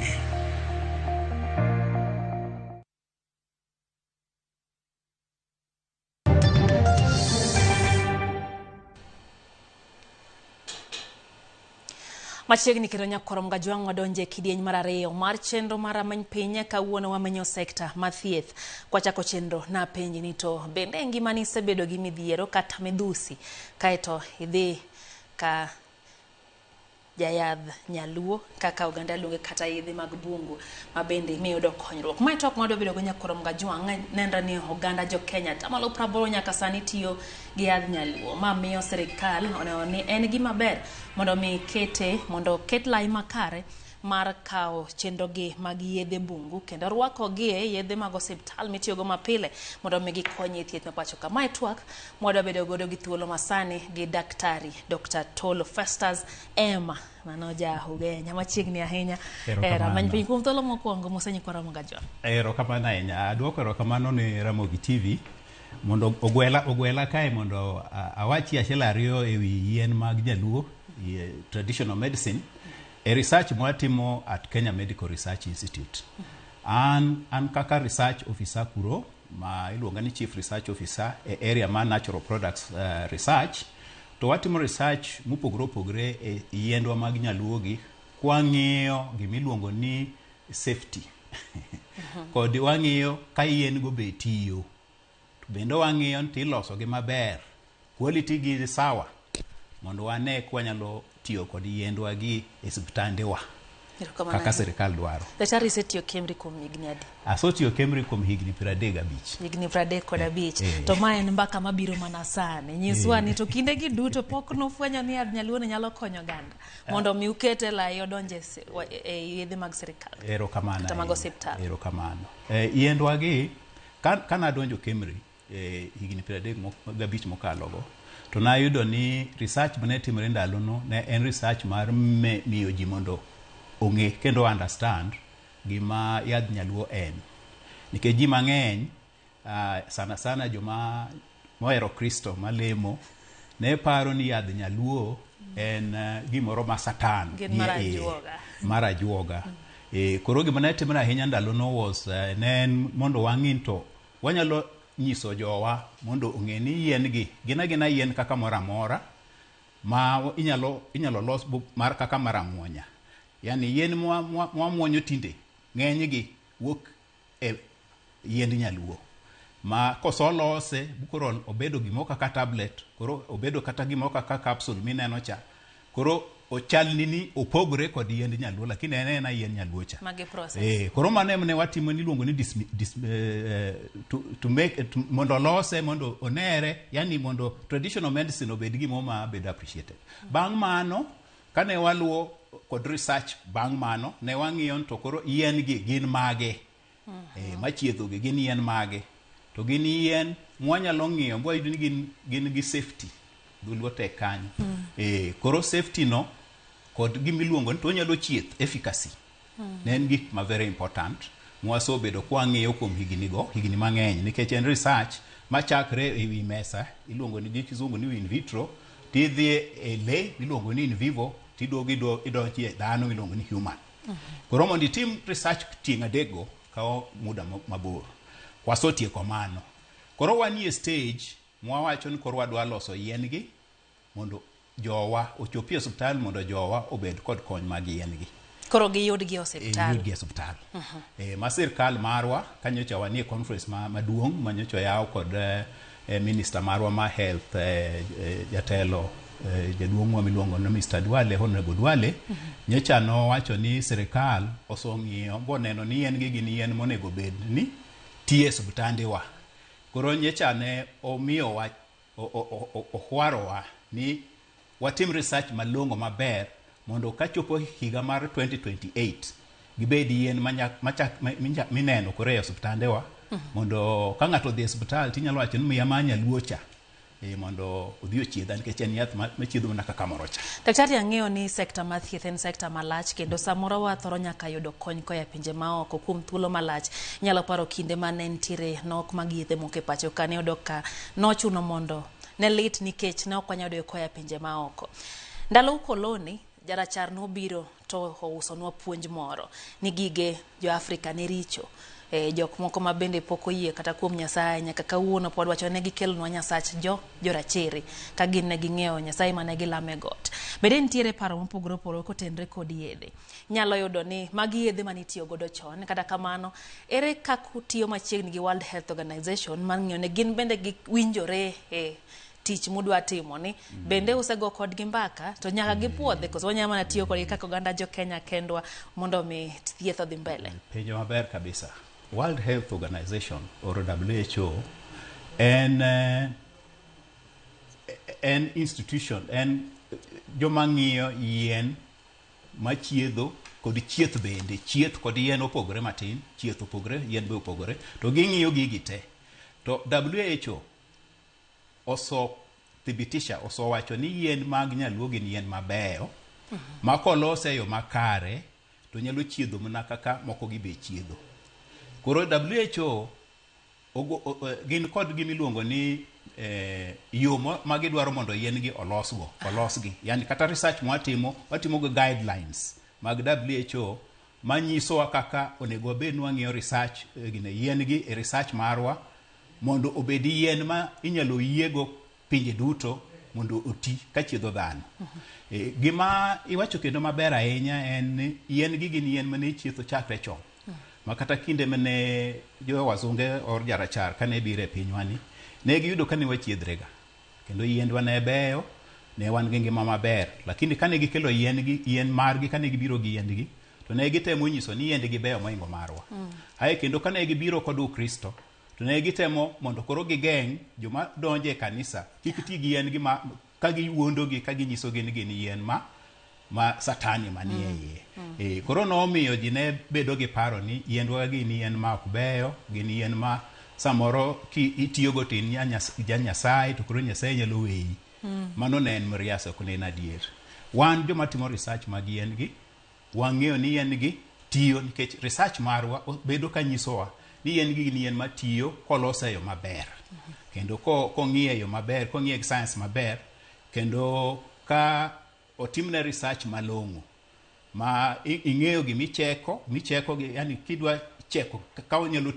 Machiegni kiro nyakorom gajwang' wadonje kidieny mar ariyo mar chenro mar amany piny kawuono wamenyo sekta mathieth. Kwachako chenro na penji ni to bende ngimani sebedo gi midhiero kata midhusi kaeto idhi ka jayadh nyaluo kaka oganda luonge kata yedhe mag bungu mabende miyudo konyruok. Mae tok mwado bedo go nyakorom gajwang' nenra ni oganda jo Kenya tamalo 80 nyaka sani tiyo gi yadh nyaluo. Ma miyo serikal oneno ni en gima ber mondo ket lai makare mar kao chenro gi mag yedhe bungu kendo rwako gi yedhe mag osiptal mitiyo go mapile mondo mi gikonye thieth mapacho kama. Twak mwado bedo godo gi thuolo masani gi daktari Dr. Tolo Festus Emma manoja hugenya machiegni ahinya era many piny kuom thuolo mokwongo mosenyi kwa Ramogi Gajwang'. Erokamano ahinya, aduoko erokamano ni Ramogi TV mondo ogwela kae mondo awachi achiel ariyo ewi yien mag nyaluo traditional medicine e research mwatimo at Kenya Medical Research Institute. An kaka research officer kuro ma iluonga ni chief research officer e area ma natural products research, to watimo research mupogore opogore e yiendwa mag nyaluogi kwang'iyo gimiluongo ni safety kod wang'iyo ka yien go be tiyo, to bende wang'iyo ni iloso gi maber, quality gi sawa, mondo wane kwanyalo tiyo kod yiendwa gi e osiptandewa kaka serikal dwaro. Daktari isetiyo Kemri kuom higni adi? Asetiyo Kemri kuom higni 35. Higni 35. To ma en mbaka mabiro mana sani. Nyiswa ni to kinde gi duto pok nofwenyo ni nyaluo nyalo konyo ganda mondo mi ukete la yodonje e yedhe mag serikal. Erokamano. Kata mag osiptal. Erokamano. Yiendwa gi kana donjo Kemri higni 35 mokalogo, to nayudo ni research mane timore ndalono ne en research mar miyo ji mondo ong'e kendo understand gima yadh nyaluo en. Nikech ji mang'eny sana joma mohero Kristo malemo ne paro ni yadh nyaluo en gimoro ma satan mar ajuoga. Koro gima ne timore ahinya ndalono was ne en mondo wang'in to wanyalo nyiso jowa mondo ong'e ni yien gi gina yien kaka moramora ma inyalo los mar kaka maramuonya. Yani yien mwamuonyo tinde ng'eny gi wuok e yiend nyaluo ma kosolose bukoro obedo gimo kaka tablet, koro obedo kata gimo kaka capsule mineno cha, koro ochalni ni opogore kod yiend nyaluo, lakini en yien nyaluo cha. Mage process. Koro mano ne watimo ni luongo ni mondo lose mondo onere, yani mondo traditional medicine obed gimo ma bedo appreciated. Bang' mano kane waluo kod research, bang' mano ne wang'iyo to koro yien gi gin mage, machiedho gi gin yien mage, to gin yien mwanyalo ng'iyo mwayudo ni gin gi safety dhulwo tek kanyo. Koro safety no kod gimiluongo ni to nyalo chieth, efficacy, ne en gik ma very important mwasobedo kwang'iyo kuom higni mang'eny, nikech en research machakre e wi mesa iluongo ni gi kizungu ni in vitro, tidhi e le iluongo ni in vivo, idonji e dhano miluongo ni human. Koro mondo itim research tieng' adekgo kawo muda mabor. Wasotieko mano. Koro wanie stage mwawacho ni koro wadwa loso yien gi mondo jowa ochopi e osiptal, mondo jowa obed kod kony mag yien gi. Koro giyud gi osiptal. Yud gi osiptal. Ma sirkal marwa kanyocha wanie conference maduong' manyocha yaw kod minister marwa ma health, jatelo jaduong'wa miluongo ni Mr. Duale, Honorable Duale, nyocha nowacho ni serikal osong'iyo boneno ni yien gi gin yien monego bed ni tiyo e osiptandewa. Koro nyocha ne omiyowa ohwarowa ni watim research malong'o maber mondo kachopo higa mar 2028 gibed yien mineno kore e osiptandewa, mondo ka ng'ato odhi e osiptal tinyalo wacho ni miya ma nyaluo cha mondo odhi ochiedha, nikech en yath machiedho mana kaka moro cha. Daktari, ang'eyo ni sekta mar thieth en sekta malach, kendo samoro wathoro nyaka yudo kony koya pinje maoko kuom thuolo malach. Nyalo paro kinde mane nitiere nok mag yedhe moko e pacho ka ne oyudo ka nochuno mondo ne lit nikech ne ok wanyalo yudo koya pinje maoko. Ndalo ukoloni jarachar nobiro to ousonwa puonj moro ni gige jo Afrika ne richo. Jok moko ma bende pok oyie kata kuom Nyasaye nyaka kawuono pod wacho ne gikelnwa Nyasach jorachere ka gin ne ging'eyo Nyasaye mane gilame got. Bende nitiere paro mopogore opogore kotenre kod yedhe. Nyalo yudo ni magi yedhe manitiyo godo chon, kata kamano ere kaka utiyo machiegni gi World Health Organization mar ng'iyo ne gin bende giwinjore tich mudwa timo ni bende usego kod gi mbaka to nyaka gipuodhe, koso wanyama mana tiyo kod kaka oganda jo Kenya kendwa mondo mi thieth odhi mbele. Penjo maber kabisa. World Health Organization or WHO en institution, en joma ng'iyo yien machiedho kod chieth bende. Chieth kod yien opogore matin, chieth opogore, yien be opogore, to ging'iyo gigi te. To WHO thibitisha wacho ni yien mag nyaluo gin yien mabeyo, ma kolose yo makare to nyalo chiedho mana kaka moko gi be chiedho. Koro WHO gin kod gimiluongo ni yo ma gidwaro mondo yien gi olosgi. Yani kata research watimo go guidelines mag WHO manyisowa kaka onego wabed wang'iyo research gine yien gi research marwa mondo obed yien ma inyalo yiego pinje duto mondo oti ka chiedho dhano. Gima iwacho kendo maber ahinya en ni yien gi gin yien mane chietho chakre chon. Ma kata kinde mane jo wazunge or jarachar kane bire pinywani ne giyudo kane wachiedhrega kendo yiendwa ne beyo, ne wan gi ngima maber, lakini kane gikelo yien margi kane gibiro gi yiendgi to ne gitemo nyiso ni yiendgi beyo moingo marwa. Haye kendo kane gibiro kod Ukristo to ne gitemo mondo koro gigeng' joma donje kanisa kik ti gi yiendgi ka giwuondogi ka ginyiso ni gin yien ma satani manie iye. Koro nomiyo ji ne bedo gi paro ni yiendwa gin yien ma ok beyo, gin yien ma samoro ki itiyogo tin Nyasaye to koro Nyasaye nyalo weyi. Mano ne en miriasa, ok ne en adier. Wan joma timo research mag yien gi wang'eyo ni yien gi tiyo, nikech research marwa bedo ka nyisowa ni yien gi gin yien ma tiyo kolose e yo maber. Kendo kong'iye yo maber, kong'iye gi science maber, kendo ka otimne research malong'o ma ing'eyo gi micheko gi, yani kidwa cheko ka onyalo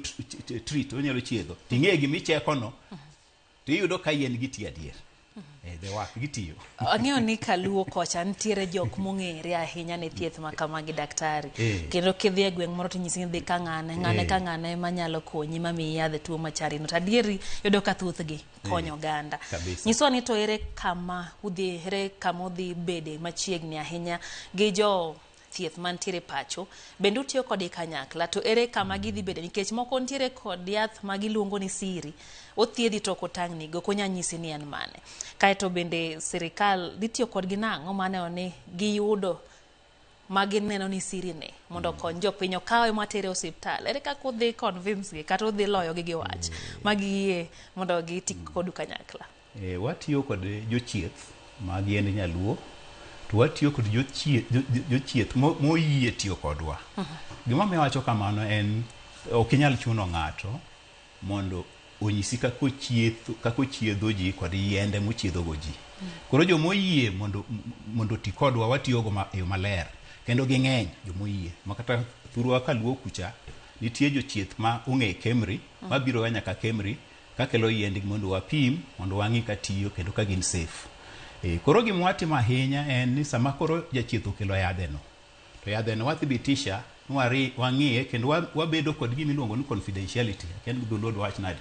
treat, onyalo chiedho, ting'eyo gi micheko no, to iyudo ka yien gi tiyo adier. The work gitiyo. Ang'eyo ni Kaluo kocha nitiere jok mong'ere ahinya ne thieth ma kamagi daktari. Kendo kidhi e gweng' moro to nyisi ni dhi ka ng'ane manyalo konyi mamiyi yadhe tuo machari no. Tadieri yudo ka thuthgi konyo oganda. Nyiswa ni to ere kama udhi bede machiegni ahinya gi jo thieth mantiere pacho, bende utiyo kod kanyakla, to ere kama gidhi bede, nikech moko ntiere kod yath ma giluongo ni siri, othiedhi to kotang'ni go konya nyisi ni en mane. Kaeto bende sirikal dhi tiyo kod ginang'o maneno ni giyudo ma gineno ni siri ne mondo kony jopiny okawe matere osiptal. Ere kaka udhi convince gi kata udhi loyo gi wach ma giyie mondo giti kod kanyakla? Watiyo kod jochieth mag yiend nyaluo, to watiyo kod jochieth moyie tiyo kodwa. Gima miyo wacho kamano en ok inyal chuno ng'ato mondo onyisi kako chiedho ji kod yiende mochiedhogo ji. Koro jomoyie mondo ti kodwa watiyogo e yo maler, kendo ging'eny jomoyie. Makata thurwa Kaluo kucha nitie jochieth ma ong'e Kemri, mabiro nyaka Kemri kakelo yiendgi mondo wapim, mondo wang'i ka tiyo kendo ka gin safe. Koro gima watimo ahinya en ni sama koro jachieth okelo yadheno, to yadheno wathibitisha, wang'iye kendo wabedo kod gima iluongo ni confidentiality. Ken dholuo wach nade,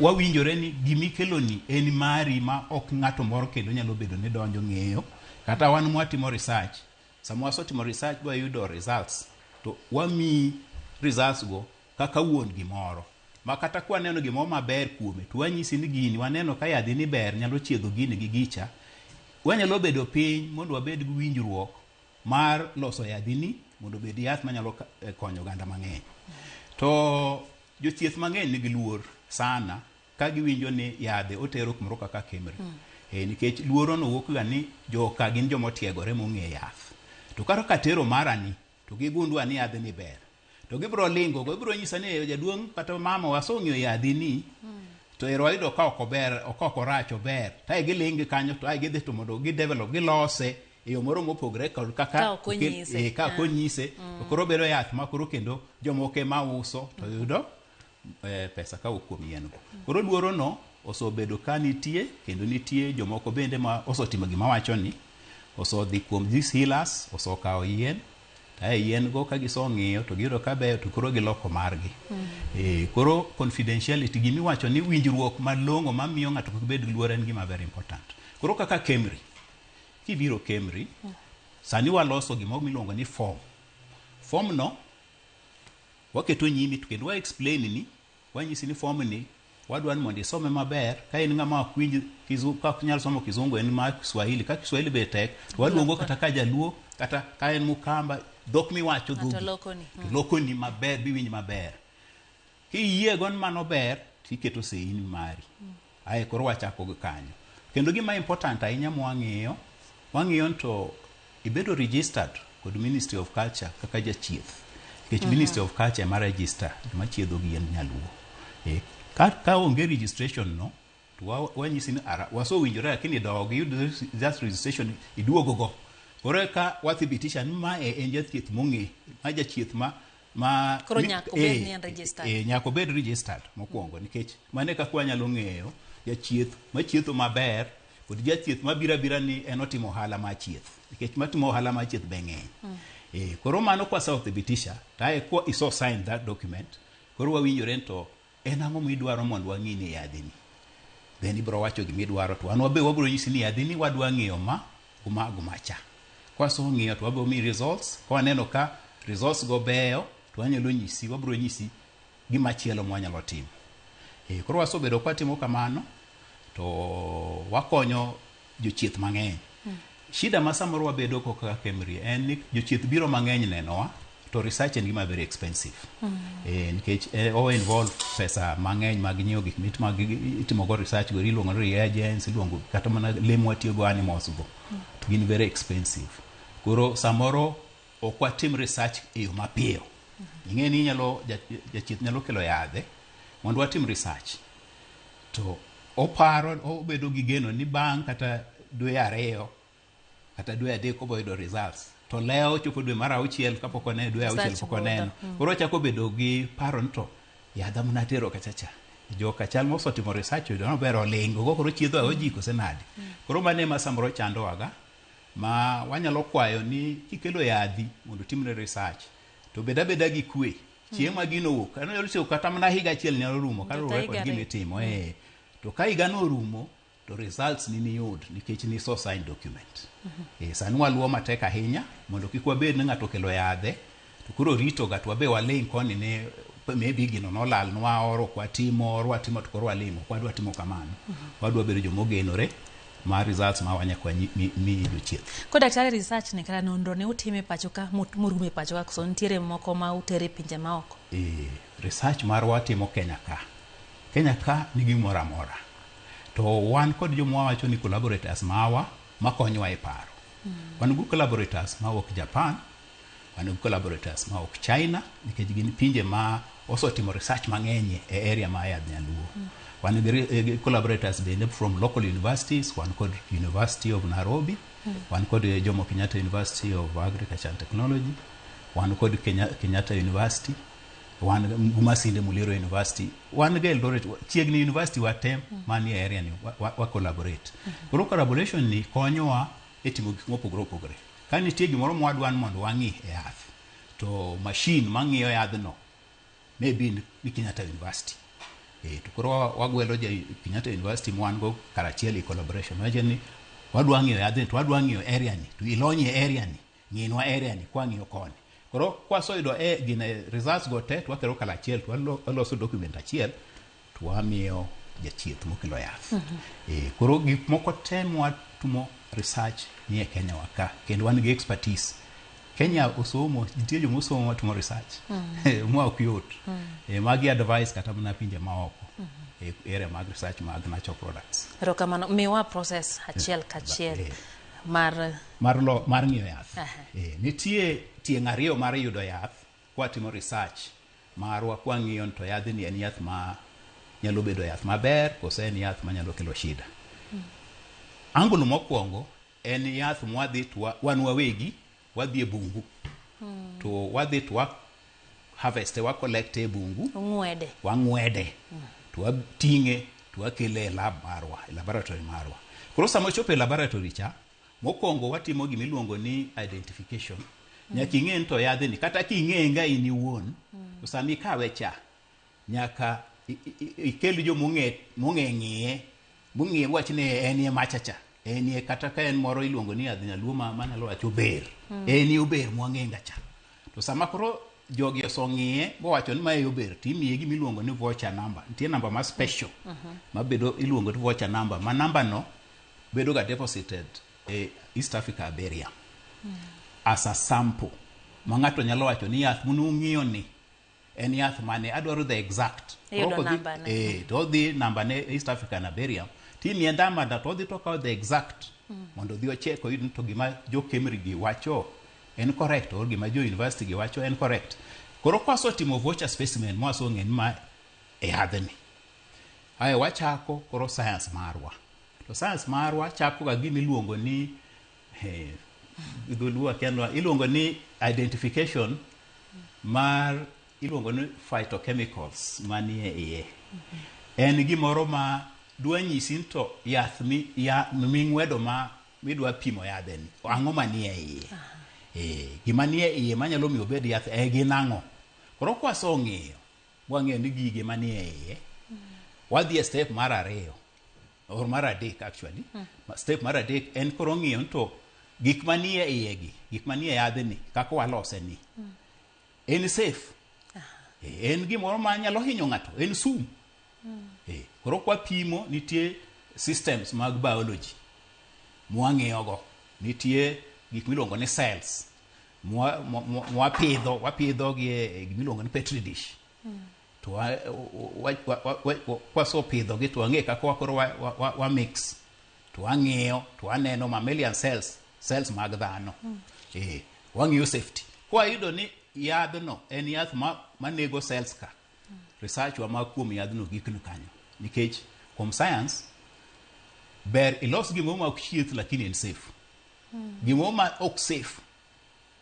wawinjore ni gima ikeloni en mari ma ok ng'ato moro kendo nyalo bedo ni donjo ng'eyo. Kata wan mwatimo research, sama wasotimo research wayudo results, to wami results go kaka wuon gimoro. Ma kata kwa neno gimoro maber kuome, to wanyisi ni gini waneno ka yadhi ni ber nyalo chiedho gini gi gicha, wanyalo bedo piny mondo wabed gi winjruok mar loso yadhini mondo bed yath manyalo konyo oganda mang'eny. To jothieth mang'eny nigi luor sana ka giwinjo ni yadhe otero kumoro kaka Kemri. Nikech luoro no wuok ga ni joka gin jomotiegore mong'e yath. To kata katero marani to gigundwa ni yadhe ni ber, to gibro lingo go, gibro nyisa ni jaduong' kata mama wasong'yo yadhini, to ero ayudo ka ok orach ober, ta gilingi kanyo to gidhi to mondo gidevelop gilose e yo moro mopogre kod kaka konyise. To koro bedo yath ma koro kendo jomoke ma uso to yudo pesa ka okuom yien go. Koro luoro no osebedo ka nitie, kendo nitie jomoko bende ma osotimo gima wacho ni osodhi kuom these healers, osokawo yien, ta yien go ka gisong'iyo to giyudo ka beyo, to koro giloko margi. Koro confidentiality, gimi wacho ni winjruok malong'o mamiyo ng'ato kik bed gi luor en gima very important. Koro kaka Kemri, kibiro Kemri, sani waloso gima miluongo ni form no waketo nyimi, to kendo wa explain ni, wanyisi ni form ni wadwa ni mondo isome maber. Ka in ng'ama ok winj Kizungu, ka ok nyal somo Kizungu, en ma Kiswahili. Ka Kiswahili be tek, to waluongo kata ka Jaluo, kata ka en Mukamba, dhok miwacho dhogi lokoni maber, biwinj maber. Kiyie gon mano ber, tiketo seini mari. Ae koro wachako go kanyo. Kendo gima important ahinya wang'iyo to ibedo registered kod Ministry of Culture kaka jachieth. Nikech Ministry of Culture ma register joma chiedho gi yien nyaluo. Ka onge registration no, to wanyisi ni waso winjore lakini dog yud just registration iduogo go koro ka wathibitisha ni ma en jathieth mong'e ma jachieth ma koro nyako bed ni registered nyako bed registered mokwongo nikech mane ka kwa nyalo ng'eyo jachieth machietho maber kod jathieth mabira ni en otimo ohala ma chieth nikech matimo ohala ma chieth be ng'eny koro mano kwa sa othibitisha tae kwa iso sign that document koro wawinjore to en ang'o midwaro mondo wang'i ni yadhini then ibro wacho gimidwaro to anwa be wabro nyisi ni yadhini wadwa ng'eyo gumacha kwa so ng'eyo to wabro mi results kwa neno ka results go beyo to wanyalo nyisi wabro nyisi gimachielo mwanyalo timo koro wasobedo kwa timo kamano to wakonyo jochieth mang'eny shida ma samoro wabedo ko kaka Kemri en ni jochieth biro mang'eny nenowa to research en gima very expensive nikech o involve pesa mang'eny mag nyiewo gik itimo go research go iluongo ni reagents iluongo kata mana lemo watiyo go animals go to gin very expensive koro samoro ok watim research e yo mapiyo ing'e ni jachieth nyalo kelo yadhe mondo watim research to oparo obedo gi geno ni bang' kata dwe 2 kata dwe 3 oboyudo results to leo chopo dwe mar 6 kapok one dwe 6 pok oneno koro chako bedo gi paro to yadha munatero kachacha joka chal mosotimo research no bero lingo go koro chiedho ojiko senadi koro mane ma samoro chando waga ma wanyalo kwayo ni kikelo yadhi mondo timne research to beda gi kwe chieng' ma gino wuok ano yalo kata mana higa achiel nyalo rumo karo rekod gimitimo to ka higa no rumo to results ni yud nikech ni so sign document sani waluwo matek ahinya mondo kik wabed ni ng'ato kelo yadhe to koro rito ga to wabe waling koni ne maybe gino nolal nwa oro watimo to koro walimo kwadwa timo kamano wadwa bedo jomogenore ma results ma wanyakwa mi jochieth ko daktari research ne kara nonro ne utime pachoka murume pachoka so ntiere moko ma utere pinje maoko research mar watimo Kenya ka nigi mora to wan kod jomwa wacho ni collaborators mawa makonyowa e paro wan gu collaborators ma ok Japan wan gu collaborators ma ok China nikech gin pinje ma osotimo research mang'eny e area ma yadh nyaluo wan gi collaborators bende from local universities wan kod University of Nairobi wan kod Jomo Kenyatta University of Agriculture and Technology wan kod Kenyatta University wan Masinde Muliro University wan ga Eldoret chiegni university watem mani area ni wa collaborate koro collaboration ni konyowa e timo gik mopogore opogore ka nitie gimoro mwadwan mondo wang'i e yath to machine mang'iyo yadhno maybe ni Kenyatta University to koro wagwelo Kenyatta University mwan go karachiel e collaboration waje ni wadwa ng'iyo yadhno to wadwa ng'iyo area ni to ilonye area ni ng'inwa area ni kwa ng'iyo koni koro kwa soido gine results go te to wakero kala achiel to waloso document achiel to wamiyo jachieth mokelo yath koro gik moko te mwatumo research ni e Kenya waka kendo wan gi expertise Kenya osomo nitie jomo osomo watumo research mwa ok yot magi advice kata mana pinje maoko area mag research mag natural products rokamano miwa process achiel kachiel mar ng'iyo yath nitie tieng' ariyo mar yudo yath kwa timo research marwa kwa ng'iyo to yadhni en yath ma nyalo bedo yath maber kose en yath ma nyalo kelo shida angulo mokwongo en yath mwadhi to wan wawegi wadhi e bungu to wadhi to harvest wa collect e bungu wang'wede to wating'e to wakele lab marwa laboratory marwa koro sama chope laboratory cha mokwongo watimo gimiluongo ni identification nyaka ing'e to yadhni kata king'e nga in iwuon to sami kawe cha nyaka ikel jo mong'e ng'iye wach ni en machacha en kata ka en moro iluongo ni yadh nyaluo manyalo wacho ber en ober mwang'enga cha to sama koro jogi osong'iye bowacho ni mae ober timiye gimiluongo ni voucher number nitie namba ma special mabedo iluongo ni voucher number ma namba no bedo ga deposited East Africa Iberia as a sample ma ng'ato nyalo wacho ni yath munung'iyo ni en yath mane adwaro the exact to dhi namba ne East Africa Iberia timi endama da to dhi to kawo the exact mondo dhi ocheko yud to gima jo Kemri gi wacho en correct or gima jo university gi wacho en correct koro kwaso timo voucher specimen mwaso ng'en ma e yadhni Aye wachako koro science marwa. To science marwa chako ga gimi luongo ni idhuluwa kendo iluongo ni identification mar iluongo ni phytochemicals manie iye. En gimoro ma dwa nyisi to yath ming'wedo ma midwa pimo yadheni ang'o manie iye. Gima nie iye manyalo miyo bed yath gin ang'o. Koro kwaso ng'iyo wang'eyo ni gige manie iye wadhi e step mar 2 or mar 3 actually. Step mar 3 en koro ng'iyo to gik manie iye gik manie yadhni kaka walose ni en safe. En gimoro ma nyalo hinyo ng'ato, en sum. Koro kwa pimo nitie systems mag biology mwang'iyogo, nitie gik miluongo ni cells wapidho gi gimiluongo ni petri dish. To kwaso pidho gi to wang'e kaka wakoro wa mix to wang'iyo to waneno mammalian cells mag dhano. Wang'iyo safety. Kwa yudo ni yadhno en yath manego cells ka. Research wa mag kuom yadhno gikno kanyo. Nikech kuom science ber ilos gimo ma ok chieth lakini en safe. Gimo ma ok safe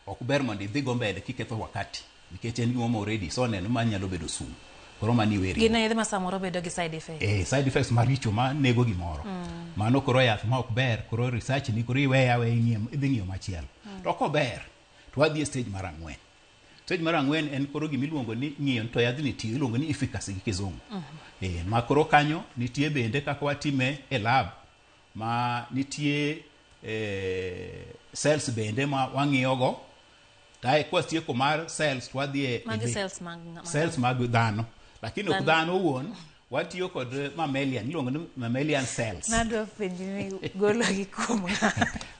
ok ber mondo idhi go mbele kiketho wakati. Nikech en gimo ma already so neno ma nyalo bedo sum. Koro mani weri. Gina yedhe ma samoro bedo gi side effects. Side effects maricho ma nego gimoro. Mano koro yath ma ok ber, koro research ni koro iweya idhi ng'iyo machielo. To ko ber to wadhi e stage mar 4. Stage mar 4 en koro gimiluongo ni ng'iyo to yadhni tiyo iluongo ni efficacy gi kizungu. Ma koro kanyo nitie bende kaka watime e lab ma nitie cells bende ma wang'iyogo. Tai kwa tieko mar cells wadhi e cells mag dhano. Lakini ok dhano wuon watiyo kod mammalian iluongo ni mammalian cells. Nadwa penji ni golo gi kuom.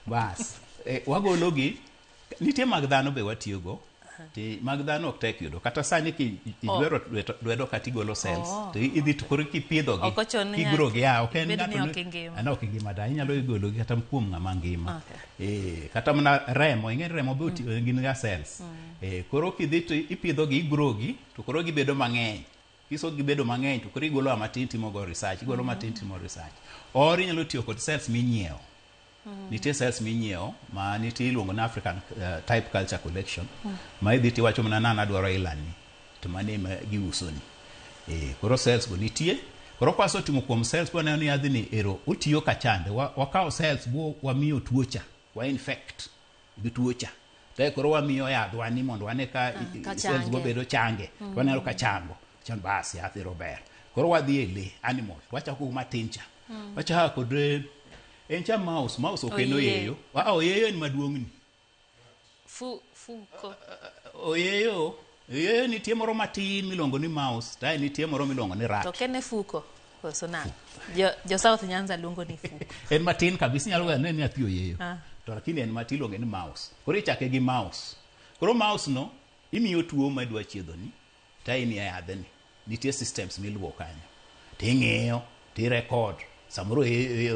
Bas wagolo gi nitie mag dhano be watiyogo. Ti mag dhano ok tek yudo kata sani ki idwaro dwedo katigolo cells to idhi to koro kipidho gi kigro gi ok en ng'ato ok ngima da inyalo golo gi kata kuom ng'ama ngima. Kata mana remo ing'e remo be gin ga cells. Koro kidhi to ipidho gi igro gi to koro gibedo mang'eny. Kiso gibedo mang'eny to koro igolo matin timo go research igolo matin timo research. Or inyalo tiyo kod cells minyiewo. Nitie cells minyiewo ma nitie iluongo ni African type culture collection. Ma idhi tiwacho mana nana dwaro ilani to mane ma giuso ni. Koro cells go nitie. Koro kwaso timo kuom cells kwa ni yadhni ero utiyo kachande wakawo cells bo wamiyo tuocha wa infect gi tuocha. Tai koro wamiyo yadhwa ni mondo wane ka cells go bedo change. Waneno ka chango. Chan basi yathi rober. Koro wadhi e le animal. Wachako matincha. Wachako kod encha mouse okeno yeyo. Oyeyo ni maduong'ni. Fuko. Oyeyo nitie moro matin miluongo ni mouse, tai nitie moro miluongo ni rat. To kene fuko. Koso na. Jo South Nyanza luongo ni fuko. En matin kabisa nyalo ga ni athi oyeyo. To lakini en matin luongo ni mouse. Koro ichake gi mouse. Koro mouse no imiyo tuo ma dwa chiedho ni. Tai ni yadhni. Nitie systems miluwo kanyo. Ting'iyo, ti record. Samoro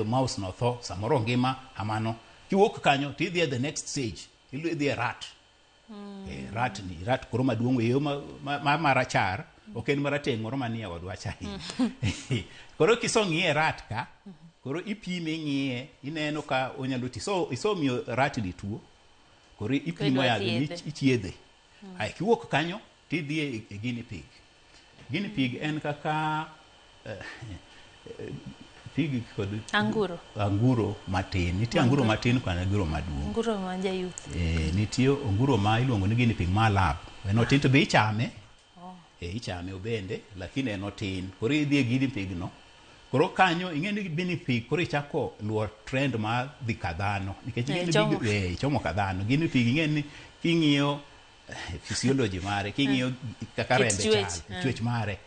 mouse no tho, samoro ngima amano. Kiwuok kanyo ti idhi the next stage. Idhi e rat. Rat koro maduong' weyo ma rachar, ok en marateng' moro manie wadwa chai. Koro kisong'iye rat ka, koro ipime ng'iye, ineno ka onyalo ti. So isomiyo rat ni tuo. Koro ipimo yadhni ichiedhe. Ai kiwuok kanyo ti idhi e guinea pig. Guinea pig en kaka pig kod anguro matin. Nitie anguro matin kod anguro maduong'. Anguro ma jayuth. Nitie anguro ma iluongo ni guinea pig ma lab. En otin to be ichame. Ichame obende lakini en otin. Koro idhi e guinea pig no. Koro kanyo ing'e ni guinea pig koro ichako luwo trend ma dhi kadhano. Nikech guinea pig chomo kadhano. Guinea pig ing'e ni king'iyo physiology mare, king'iyo kaka rembe chal, chwech mare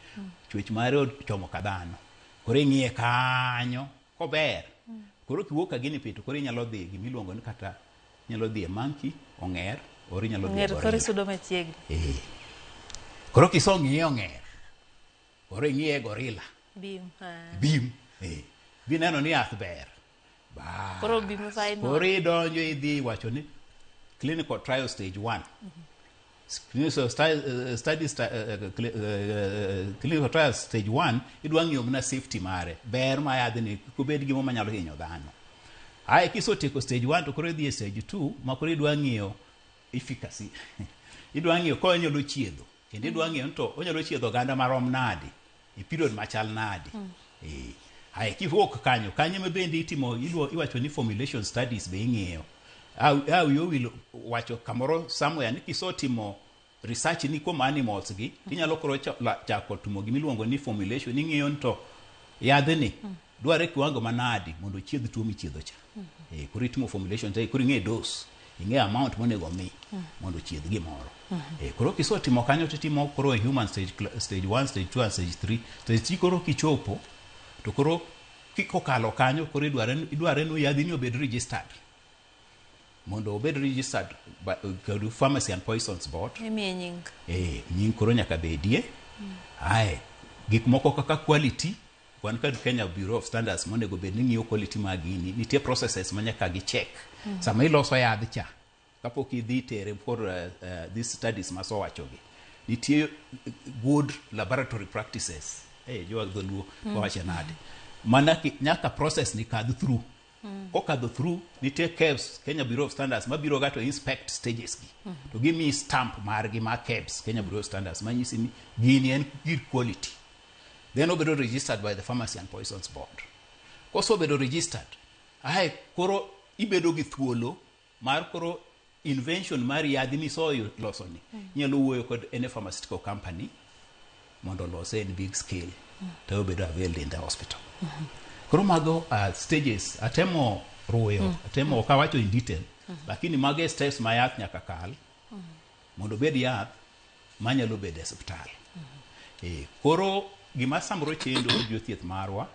chomo kadhano. Koro ing'iye kanyo kober. Koro kiwuok ka guinea pig to koro inyalo dhi gimiluongo ni kata inyalo dhi e monkey, ong'er, or inyalo dhi e gorilla. Koro sudo machiegni. Koro kisong'iye ong'er. Koro ing'iye gorilla. Bim. Bineno ni yath ber. Koro bim final. Koro idonjo idhi wacho ni clinical trial stage 1. clinical trial stage 1 idwa ng'iyo mana safety mare ber ma yadhni kubed gimo manyalo hinyo dhano. Ae kisotieko stage 1 to koro idhi e stage 2 ma koro idwa ng'iyo efficacy idwa ng'iyo ko onyalo chiedho kendo idwa ng'iyo to onyalo chiedho oganda marom nade e period machal nade. Ae kiwuok kanyo ma bende itimo iwacho ni formulation studies be ing'iyo. You will wacho kamoro somewhere ni kisotimo research ni kuom animals gi inyalo koro chako timo gimiluongo ni formulation ing'iyo to yadhni dware kiwango manadi mondo chiedh tuo michiedho cha. Koro itimo formulation cha koro ing'e dose ing'e amount monego mi mondo chiedh gimoro. Koro kisotimo kanyo titimo koro human stage 1 stage 2 and stage 3 stage 3 koro kichopo to koro kikokalo kanyo koro idware no yadhni obed registered mondo obed registered by the Pharmacy and Poisons Board. Nying koro nyaka bedie. Ae gik moko kaka quality wan kad Kenya Bureau of Standards monego bed ni ng'iyo quality magini nitie processes manyaka gi check sama iloso yadh cha kapok idhi tere for these studies masowacho gi nitie good laboratory practices jo dholuo wacha nade mana nyaka process ni kadh through kokadho through nitie KEBS Kenya Bureau of Standards mabiro ga to inspect stages gi to give me stamp margi ma KEBS Kenya Bureau of Standards manyisi ni gini en good quality. Then obedo registered by the Pharmacy and Poisons Board. Koso obedo registered ae koro ibedo gi thuolo mar koro invention mar yadhi misoyo loso ni nyalo wuoyo kod any pharmaceutical company mondo lose in big scale to obedo available in the hospital. Koro mago stages atemo ruyo atemo okawacho in detail lakini mago steps ma yath nyaka kal mondo bed yath manyalo bed e hospital. Koro gima samro chendo jothieth marwa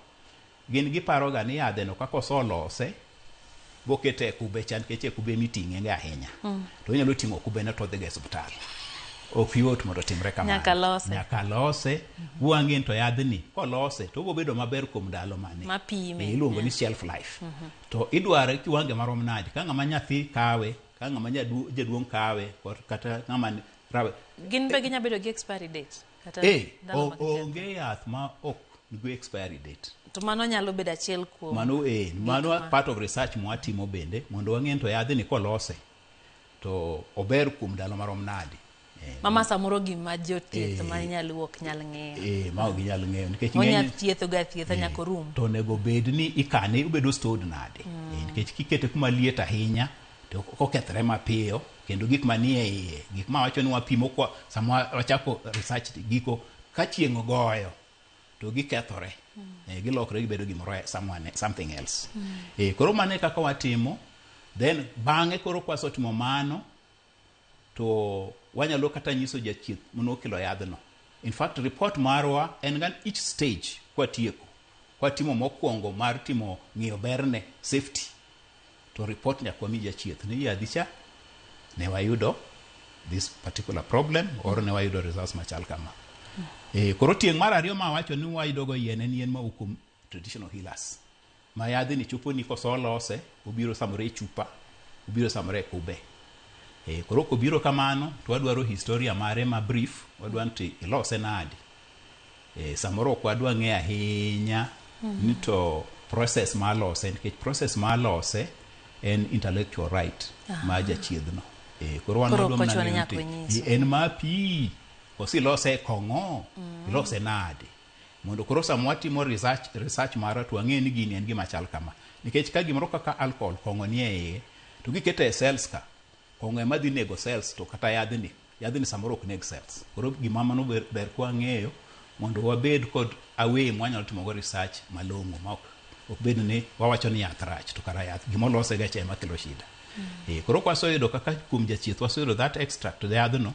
gin giparo ga ni yadhe no kako solose bokete kube chan keche kube miting'e ga ahinya to nyalo ting'o kube na to dhige hospital ok yot mondo timre kamano nyaka lose buang'e to yadhni kolose to obedo maber kuom ndalo mane mapime iluongo ni shelf life to idware kiwange marom nade ka ng'ama nyathi kawe ka ng'ama jaduong' kawe kata ng'ama rawe gin be ginya bedo gi expiry date kata onge yath ma ok nigi expiry date to mano nyalo bedo achiel kuom mano part of research mwatimo bende mondo wang'e to yadhni kolose to ober kuom ndalo marom nade. Mama samoro gima jothieth ma nyalo ok nyal ng'eyo ma ok nyal ng'eyo nikech ng'eny thietho ga thietha nyaka rum to nego bed ni ikane obedo stored nade nikech kikete kuma liet ahinya to kokethre mapiyo kendo gik manie iye gik ma wacho ni wapimo kwa sama wachako research giko ka chieng' goyo to gikethore gilokre gibedo gimoro something else. Koro mane kaka watimo then bang'e koro kwasotimo mano to wanyalo kata nyiso jathieth monokelo yadhno. In fact report marwa en gan each stage kwatieko kwatimo mokwongo mar timo ng'iyo berne safety to report nyakwa mi jathieth ni yadhicha ne wayudo this particular problem or ne wayudo results machal kama. Koro tieng' mar ariyo ma wacho ni wayudo go yien ma ukum traditional healers ma yadhni chopo ni kosolose obiro samore chupa obiro samore kube. Koro kobiro kamano to wadwaro historia mare ma brief wadwa nti ilose nade. Samoro kwa wadwa ng'e ahinya ni to process ma lose nikech process ma lose en intellectual right ma jachiedhno. Koro wanodwa mana en ma pi osilose kong'o ilose nade mondo koro samwatimo research mara to ang'e ni gini en gima chal kama nikech ka gimoro kaka alcohol kong'o nie iye to gikete cells ka kong'o ema dhi nego cells to kata yadhni samoro ok neg cells. Koro gima mano ber kwa ng'eyo mondo wabed kod away mwanyalo timo go research malong'o ma ok bed ni wawacho ni yath rach to kara yath gima lose ga ema kelo shida. Koro kwasoyudo kaka kuom jachieth wasoyudo that extract to the yadhno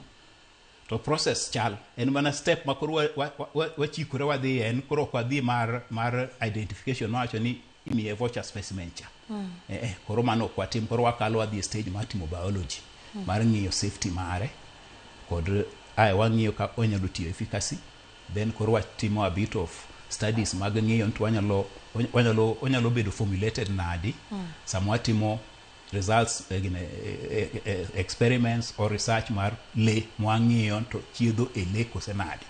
to process chal en mana step ma koro wachikore wadhi en koro kwa dhi mar identification wacho ni imiye voucher specimen cha. Koro mano ok watim koro wakalo wadhi stage mar timo biology mar ng'iyo safety mare kod wang'iyo ka onyalo tiyo efficacy then koro watimo a bit of studies mag ng'iyo to onyalo bedo formulated nadi sama watimo results experiments or research mar le mwang'iyo to chiedho e le kosenadi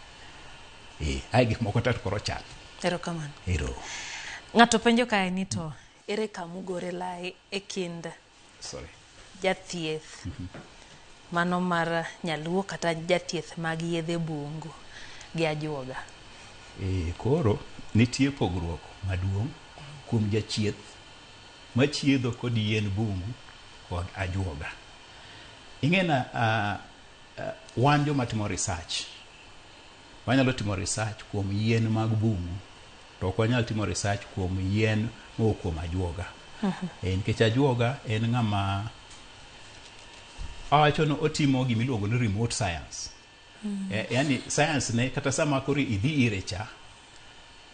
ai gik moko tat koro chal. Erokamano. Ero. Ng'ato penjo kae ni to ere kamugore lai e kind jathieth mano mar nyaluo kata jathieth mag yedhe bungu gi ajuoga? Koro nitie pogruok maduong' kuom jachieth machiedho kod yien bungu kod ajuoga. Ing'ena wan joma timo research wanyalo timo research kuom yien mag bungu to ok wanyalo timo research kuom yien mowuok kuom ajuoga. Nikech ajuoga en ng'ama awacho no otimo gimiluongo ni remote science. Yani science ne kata sama koro idhi ire cha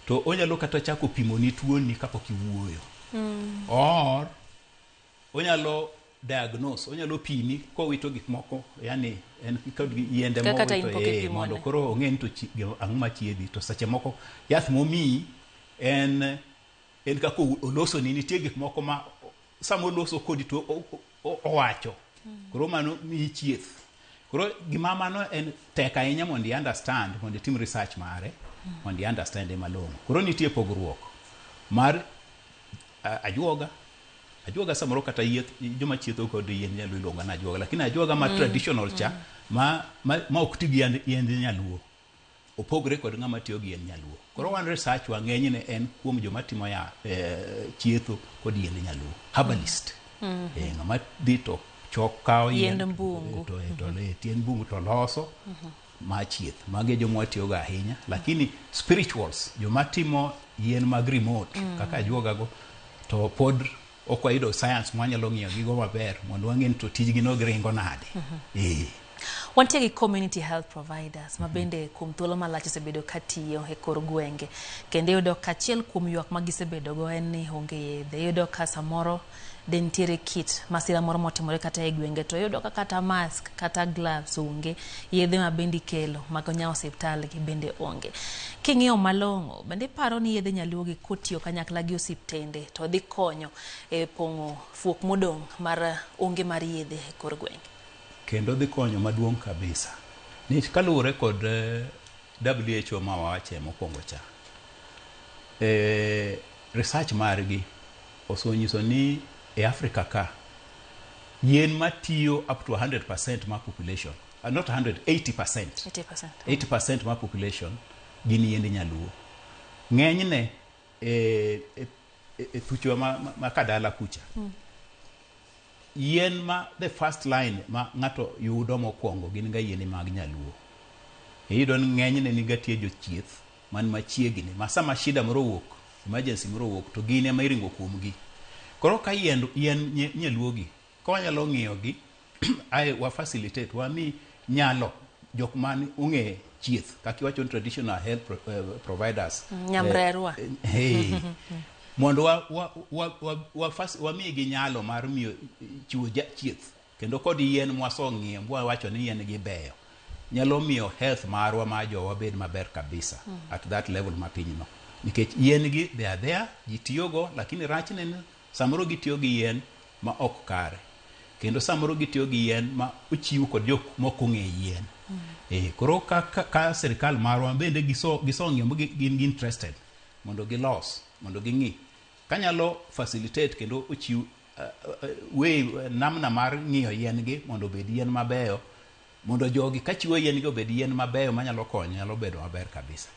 to onyalo kata chako pimo ni tuoni kapok iwuoyo. Or onyalo diagnose, onyalo pimi kowito gik moko, yani en kod yiende mowito mondo koro ong'e ni to ang'o machiedhi. To seche moko yath momiyi en kaka oloso ni nitie gik moko ma sama oloso kodi to owacho. Koro mano miyi chieth. Koro gima mano en tek ahinya mondo i understand, mondo itim research mare, mondo i understand malong'o. Koro nitie pogruok mar ajuoga samoro kata joma chietho kod yien nyaluo iluongo na ajuoga, lakini ajuoga ma traditional cha ma ok ti gi yien nyaluo opogre kod ng'ama tiyo gi yien nyaluo. Koro wan research wa ng'enyne en kuom joma timo chietho kod yien nyaluo, herbalist. Ng'ama dhi to chokao yien bungu to le tien bungu to loso ma chieth. Mage joma tiyo ga ahinya, lakini spirituals joma timo yien mag remote kaka ajuoga go to pod ok wayudo science mwanyalo ng'iyo gigo maber mondo wang'e ni to tijgi no giringo nade. Wantie gi community health providers ma bende kuom thuolo malach osebedo katiyo e kor gwenge, kendo yudo ka achiel kuom ywak ma gisebedo go en ni onge yedhe. Yudo ka samoro dentiere kit masira moro motimore kata e gwenge to yudo ka kata mask kata gloves onge, yedhe ma bende kelo mag nya osiptal gi bende onge. King'iyo malong'o bende paro ni yedhe nyaluo gi kotiyo kanyakla gi osiptende to dhi konyo e pong'o fuok modong' mar onge mar yedhe e kor gwenge. Kendo dhi konyo maduong' kabisa. Ni kaluwore kod WHO ma wawache mokwongo cha, research margi osenyiso ni e Africa ka yien matiyo up to 100% ma population, not 100, 80% ma population gin yiende nyaluo. Ng'enyne thuchwa ma kadala kucha yien ma the first line ma ng'ato yudo mokwongo gin ga yien mag nyaluo. Iyudo ni ng'enyne ni gatie jochieth man machiegni ma sama shida moro wuok, emergency moro wuok, to gin ema iringo kuomgi. Koro ka yien nyaluo gi ka wanyalo ng'iyo gi wa facilitate wami nyalo jok man ong'e chieth kaka iwacho traditional health providers nyamrerwa mondo wami gi nyalo mar miyo chiwo chieth kendo kod yien mwasong'iyo mbwa wacho ni yien gi beyo nyalo miyo health marwa ma jowa bed maber kabisa at that level ma pinyno. Nikech yien gi they are there, ji tiyogo, lakini rachne ni samoro gitiyo gi yien ma ok kare, kendo samoro gitiyo gi yien ma ochiw kod jok moko ng'e yien. Koro ka serikal marwa bende gisong'iyo gin interested mondo gilos, mondo ging'i kanyalo facilitate kendo ochiw namna mar ng'iyo yien gi mondo obed yien mabeyo, mondo jogi kachiwo yien gi obed yien mabeyo manyalo konyo, nyalo bedo maber kabisa.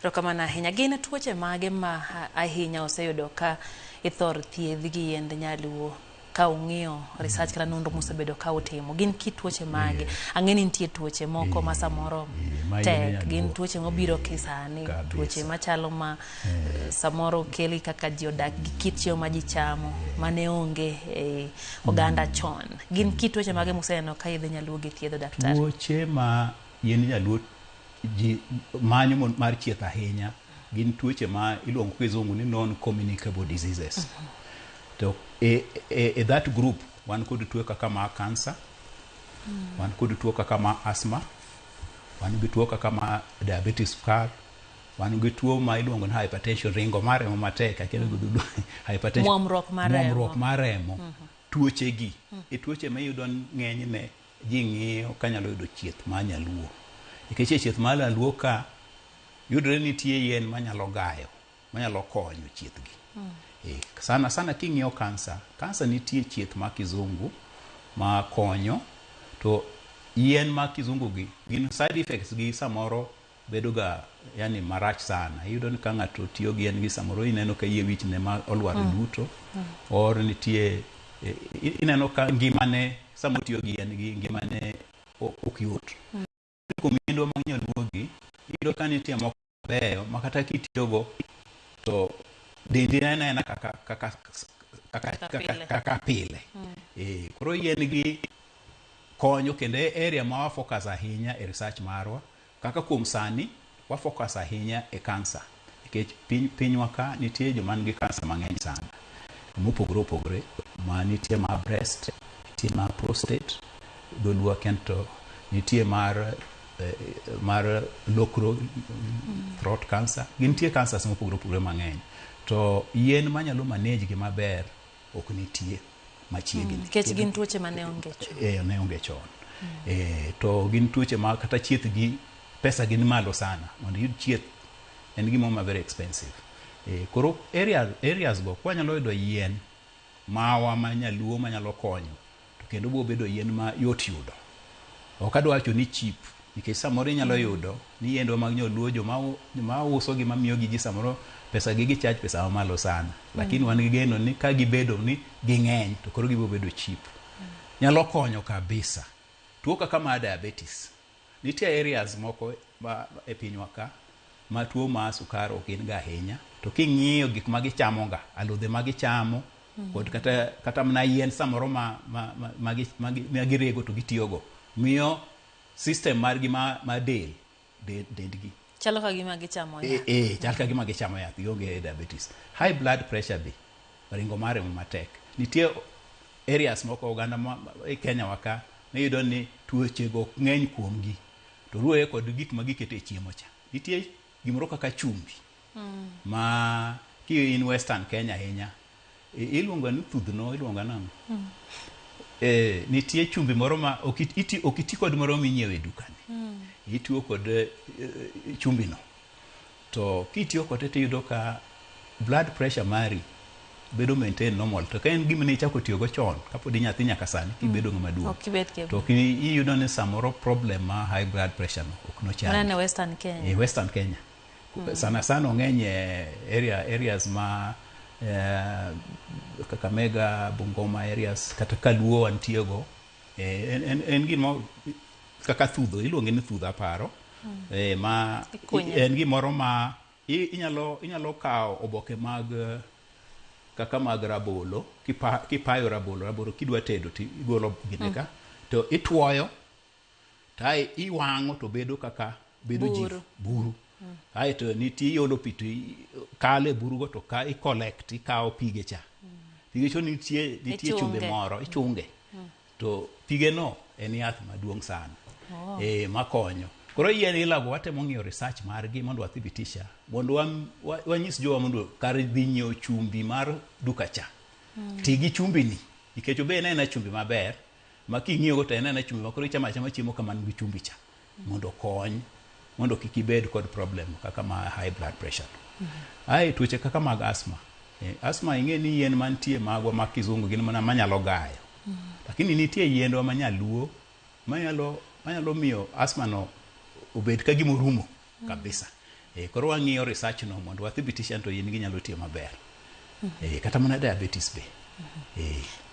Rokamana ahinya. Gin tuoche mage ma ahinya oseyudo ka ithor thiedh gi yiend nyaluo ka ung'iyo research kata nonro mosebedo ka utimo? Gin kit tuoche mage? Ang'e ni nitie tuoche moko ma samoro tek, gin tuoche mobiro kisani, tuoche machalo ma samoro keli kaka ji odak gi kit chiemo ma ji chamo mane onge e oganda chon. Gin kit tuoche mage museno ka yedhe nyaluo gi thiedho daktari? Tuoche ma yien nyaluo ji manyo mar chieth ahinya gin tuoche ma iluongo kizungu ni non communicable diseases. To that group wan kod tuo kaka ma cancer, wan kod tuo kaka ma asthma, wan gi tuo kaka ma diabetes sukar, wan gi tuo ma iluongo ni hypertension, ringo mar remo matek, akelo hypertension, muomruok mar remo. tuoche gi e tuoche ma yudo ng'enyne ji ng'iyo kanyalo yudo chieth ma nyaluo nikech chieth ma nyaluo ka yudore nitie yien manyalo gayo manyalo konyo chieth gi sana king'iyo kansa nitie chieth ma kizungu ma konyo to yien ma kizungu gi gin side effects gi samoro bedo ga yani marach sana iyudo ni ka ng'ato tiyo gi yien gi samoro ineno ka yie wich ne ma olwar duto or nitie ineno ka ngimane samo tiyo gi yien gi ngimane ok yot kuom yiendwa mag nyaluo gi iyudo ka nitie moko beyo ma kata kitiyogo to dendi nena kaka pile koro yien gi konyo kendo area ma focus ahinya e research marwa kaka kuom sani wa focus ahinya e cancer nikech pinywa ka nitie joma nigi cancer mang'eny sana mopogore ma nitie ma breast nitie ma prostate dolua kento nitie mar lokro throat cancer nitie cancers mopogore mang'eny to yien manyalo manage gi maber ok nitie machiegni nikech gin tuoche mane onge chon ne onge chon to gin tuoche ma kata chieth gi pesa gin malo sana mondo yud chieth en gimo ma very expensive koro areas go kwanyalo yudo yien mawa manyaluo manyalo konyo to kendo bo bedo yien ma yot yudo ok adwa wacho ni cheap nikech samoro inyalo yudo ni yendwa mag nyaluo joma uso gi mamiyo gi samoro pesa gi charge pesa malo sana lakini wan gi geno ni ka gibedo ni ging'eny to koro gibo bedo cheap nyalo konyo kabisa tuo kaka ma diabetes nitie areas moko e pinywa ka ma tuo ma sukari ok in ga ahinya to king'iyo gik ma gichamo ga alodhe ma gichamo kod kata mana yien samoro ma girego to gitiyogo miyo system margi ma dendgi chalo ka gima gichamo chalo ka gima gichamo yath ionge diabetes high blood pressure be ringo mare matek nitie areas moko oganda e Kenya waka ne yudo ni tuoche go ng'eny kuomgi to ruoye kod gik ma gikete chiemo cha nitie gimoro kaka chumbi ma ki in western Kenya ahinya iluongo ni thudhno iluongo nang'o nitie chumbi moro ma okiti kod moro minyiewe dukani itiyo kod chumbi no to kitiyo kode tiyudo ka blood pressure mari bedo maintain normal to ka en gima ne chako tiyo go chon kapod nyathi nyaka sani kibedo ng'ama duong to iyudo ni samoro problem ma high blood pressure no ok no chal ne western Kenya western Kenya sana ong'eny areas ma Kakamega Bungoma areas kata Kaluo wantiego en gima kaka thudho iluonge ni thudha aparo ma en gimoro ma inyalo kawo oboke mag kaka mag rabolo kipayo rabolo kidwa tedo to igolo gine to itwoyo tai iwang'o to bedo kaka bedo buru to nitie iolo pi to kale burugo to ka i-collect ikawo pige cha pige cho nitie chumbi moro ichunge to pige no en yath maduong' sana makonyo koro yien ilago watemo ng'iyo research margi mondo wathibitisha mondo wanyis jowa mondo kar dhi nyiewo chumbi mar duka cha ti gi chumbi ni nikech obe en chumbi maber ma king'iyogo to en chumbi makoro ichamo achama chiemo kama nigi chumbi cha mondo kony mondo kik ibed kod problem kaka ma high blood pressure tuoche kaka mag asthma ing'e ni yien mantie magwa ma kizungu gin mana manyalo gayo lakini nitie yiendwa manyaluo manyalo miyo asthma no obed ka gimo rumo kabisa koro wang'iyo research no mondo wathibitisha to yien ginyalo tiyo maber kata mana diabetes be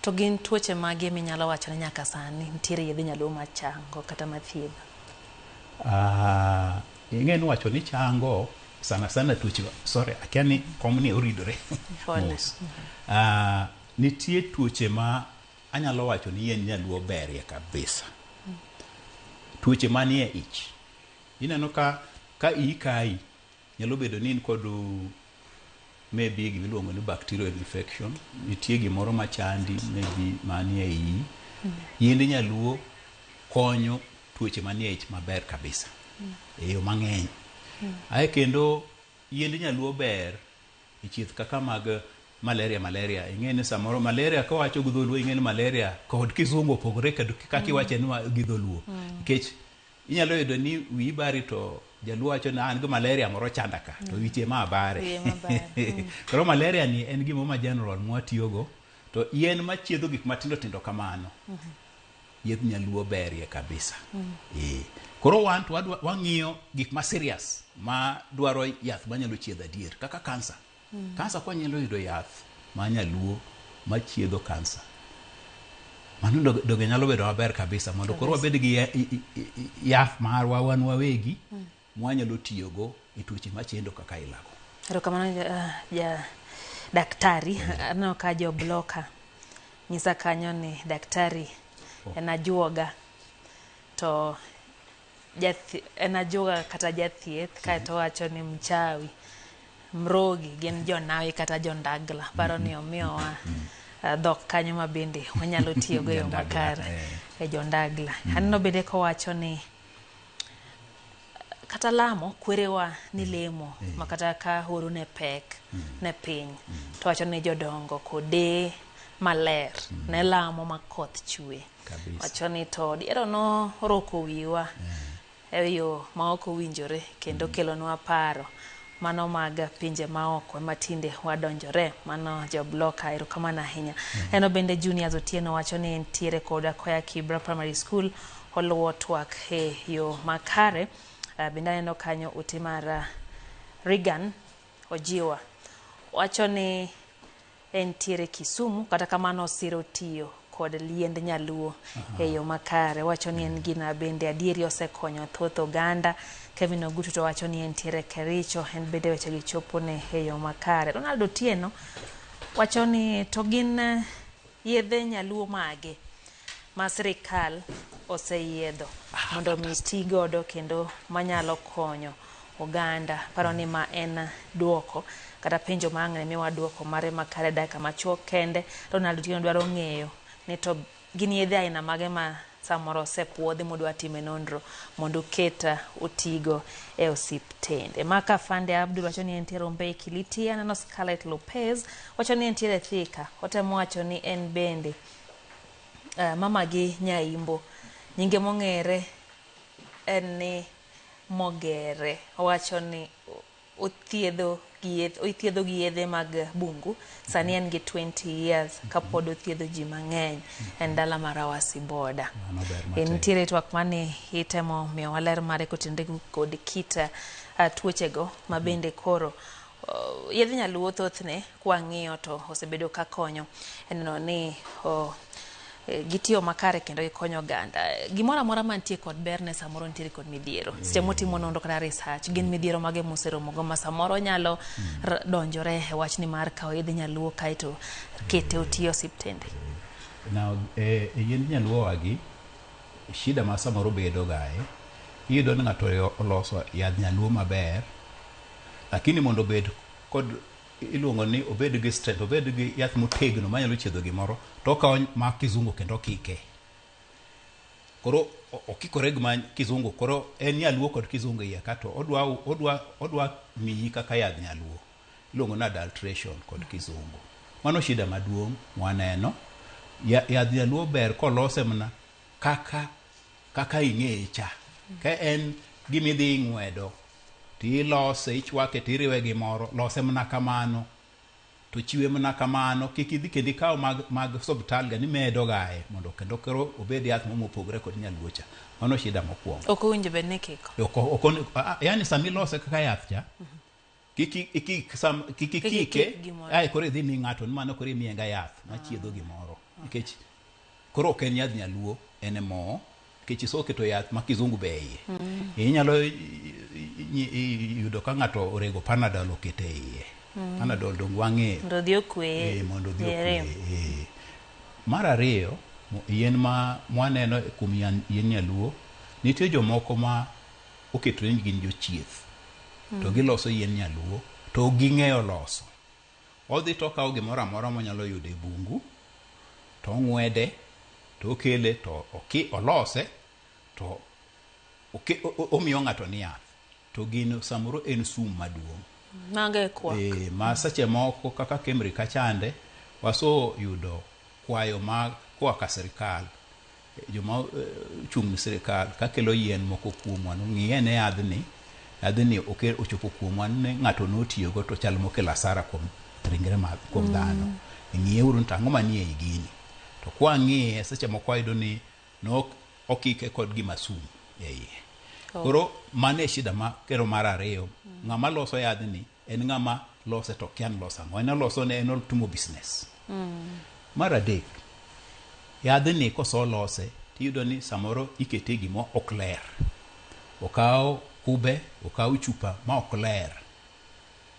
to gin tuoche mage minyalo wacho ni nyaka sani nitiere yedhe nyaluo machango kata mathiedho ing'e ni wacho ni chango sana tuoche akia ni komni oridore nitie tuoche ma anyalo wacho ni yien nyaluo berie kabisa tuoche manie ich ineno ka ikai nyalo bedo ni in kod maybe gimiluongo ni bacterial infection nitie gimoro machandi maybe manie iyi yiende nyaluo konyo tuoche manie ich maber kabisa yo mang'eny kendo yiende nyaluo ber e chieth kaka mag malaria ing'eni samoro malaria ka wacho gi dholuo ing'eni malaria kod kizungu opogore kaka iwache ni gi dholuo nikech inyalo yudo ni wi bari to jaluo wacho na an gi malaria moro chanda ka to wiche ma bare koro malaria ni en gimo ma general mwatiyogo to yien machiedho gik matindo tindo kamano yedh nyaluo berie kabisa koro wan to wang'iyo gik ma serious ma dwaro yath manyalo chiedho adier kaka kansa kansa kwa nyalo yudo yath ma nyaluo machiedho kansa mano doge nyalo bedo maber kabisa mondo koro wabed gi yath marwa wan wawegi mwanyalo tiyogo e tuoche machendo kaka ilago. Erokamano ja daktari aneno ka jo bloka nyisa kanyo ni daktari en ajuoga to en ajuoga kata jathieth kaeto wacho ni mchawi mrogi gin jonawi kata jondagla paro ni omiyowa dhok kanyo ma bende wanyalo tiyogo yo makare e jondagla. Aneno bende kowacho ni kata lamo kwerewa ni lemo makata ka horo ne pek ne piny to wacho ni jodongo kode maler ne lamo makoth chwe wacho ni to diero no roko wiwa e yo ma ok owinjore kendo kelonwa paro mano mag pinje maoko matinde wadonjore mano jo bloka erokamano ahinya. Eno bende Junior Otieno wacho ni entiere koda koya Kibra Primary School oluwo twak e yo makare. Bende eno kanyo utimara Regan Ojiwa wacho ni entiere Kisumu kata kamano siro tiyo kod liend nyaluo e yo makare wacho ni en gina bende adieri osekonyo thoth oganda. Kevin Ogutu to wacho ni entiere Kericho en bende weche gi chopo ne e yo makare. Ronaldo Tieno wacho ni to gin yedhe nyaluo mage ma sirikal oseyiedho mondo mi tigodo kendo manyalo konyo oganda. Paro ni ma en duoko kata penjo mang'e miwa duoko mare makare dakika machuok kende. Ronaldo Tieno dwaro ng'eyo ni to gin yedhe aina mage ma samoro sepuodhi modwa time nonro mondo keta otigo e osiptende. Maka Fande Abdul wacho ni entiere Ombei Kilitia. Nano Scarlett Lopez wacho ni entiere Thika. Otemo wacho ni en bende mama gi Nyaimbo nyinge mong'ere en ni Mogere wacho ni othiedho gi yedhe mag bungu sani en gi 20 years kapod othiedho ji mang'eny en dala mar Awasi Boda. Nitiere twak mane itemo miyo waler mare kotinde kod kita tuochego ma bende koro yedhe nyaluo thothne kwang'iyo to osebedo ka konyo eneno ni gitiyo makare kendo gikonyo oganda. Gimora mora mantie kod berne samoro nitiere kod midhiero. Seche motimo nonro kata research gin midhiero mage moseromogo ma samoro nyalo donjore e wachni mar kawo yedhe nyaluo kaeto kete otiyo osiptende. Now yedhe nyaluo wagi shida ma samoro bedo gae iyudo ni ng'ato oloso yadh nyaluo maber lakini mondo bed kod iluongo ni obed gi strength obed gi yath motegno manyalo chiedho gimoro to kawo ma kizungu kendo kike koro okikore gi kizungu koro en nyaluo kod kizungu iye kato odwa miyi kaka yadh nyaluo iluongo ni adulteration kod kizungu. Mano shida maduong' waneno. Yadh nyaluo ber kolose mana kaka ing'eye cha ka en gimidhi ng'wedo tilose ichwake tiriwe gimoro lose mana kamano to chiwe mana kamano kik idhi kendo ikaw mag osiptal ga ni medo gae mondo kendo koro obed yath mopogore kod nyaluo cha. Mano shida mokwongo. Ok owinjo bed ni kiko. Yani sami lose kaka yath cha kike ai koro idhi mi ng'ato ni mano koro imienga yath machiedho gimoro nikech koro ok en yadh nyaluo en mo nikech isoketo yath ma kizungu be iye inyalo yudo ka ng'ato orego Panadol okete iye Panadol dong wang'e mondo odhi okwe mondo odhi okwe. Mar ariyo yien ma mwaneno kuom yien nyaluo nitie jomoko ma oketore ni gin jochieth to giloso yien nyaluo to ging'eyo loso. Odhi to kawo gimoro amora monyalo yudo e bungu to ng'wede to okele to olose to omiyo ng'ato ni yath to gino samoro en sum maduong' Mange kwa. Ma seche moko kaka Kemri kachande waso yudo kwayo ma kwa ka sirikal joma chung' sirikal ka kelo yien moko kuomwa no ng'iye ne adhni ochopo kuomwa ne ng'ato notiyo go to chal mokelo asara kuom ringre ma kuom dhano ng'iye uru tang'o manie igini to kwa ng'iye seche moko ayudo ni no okike kod gima sum koro mane shida ma kero mar ariyo ng'ama loso yadhni en ng'ama lose to kian losa ngo en loso ne en timo business mar adek yadhni koso lose tiyudo ni samoro ikete gimo ok ler okaw kube okaw chupa ma ok ler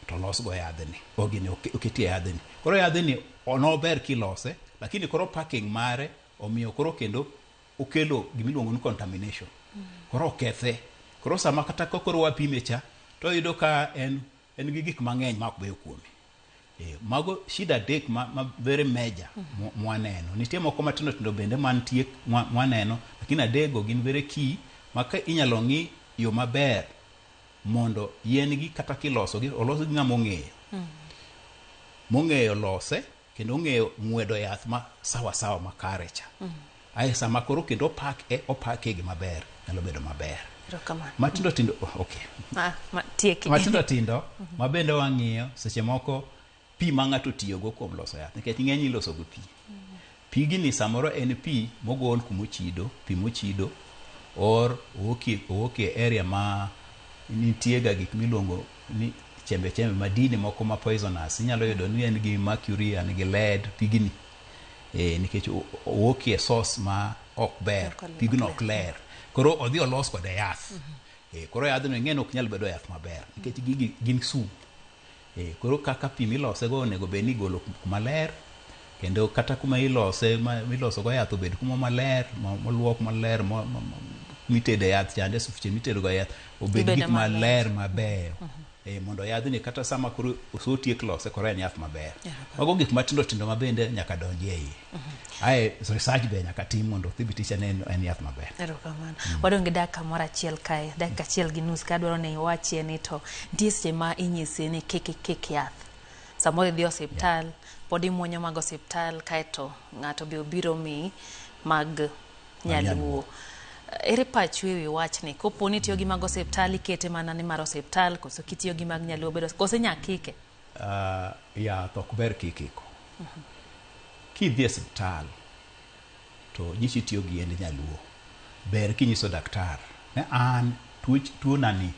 to los go yadhni ogini oketi yadhni koro yadhni ono ber kilose lakini koro packing mare omiyo koro kendo okelo gimiluongo ni contamination koro kethe koro sama kata koro wapime cha to yudo ka en gi gik mang'eny ma ok beyo kuome mago shida dek ma very major mwaneno nitie moko matindo tindo bende mantie mwaneno lakini adego gin very key maka inyalo ng'i yo maber mondo yien gi kata kiloso gi oloso gi ng'ama mong'eyo lose kendo ong'eyo ng'wedo yath ma sawa makare cha ai sama koro kendo opake gi maber nyalo bedo maber matindo tindo matindo tindo ma bende wang'iyo seche moko pi ma ng'ato tiyogo kuom loso yath nikech ng'eny iloso go pi gini samoro en pi mogol kumochido pi mochido or oke area ma nitie ga gik miluongo ni chembe madini moko ma poisonous inyalo yudo ni en gi mercury en gi lead pigni nikech oke source ma ok ber pigno ok ler koro odhi olos kod yath koro yadhno ng'eno ok nyal bedo yath maber nikech gin sum koro kaka pi milose go onego bed ni igolo kuma ler kendo kata kuma miloso go yath obed kuma maler moluok maler mitede yath chande sufiche mitede go yath obed gik maler maber mondo yadhni kata sama koro osotiek lose koro en yath maber mago gik matindo tindo mabende nyaka donjie iye research be nyaka tim mondo thibitisha ne en yath maber. Erokamano. Wadonge dakika moro achiel kae dakika achiel gi nus ka dwaro ne iwachie ni to nitie seche ma inyisi ni kik yath samoro idhi osiptal pod imuonyo mag osiptal kaeto ng'ato be obiro mi mag nyaluo. Ere pachu ewi wachni kopo ni tiyo gi mag osiptal ikete mana ni mar osiptal koso kitiyo gi mag nyaluo bedo koso nyakike yath ok ber kikiko kidhi e osiptal to nyisi tiyo gi yend nyaluo ber kinyiso daktar ne an tuo nani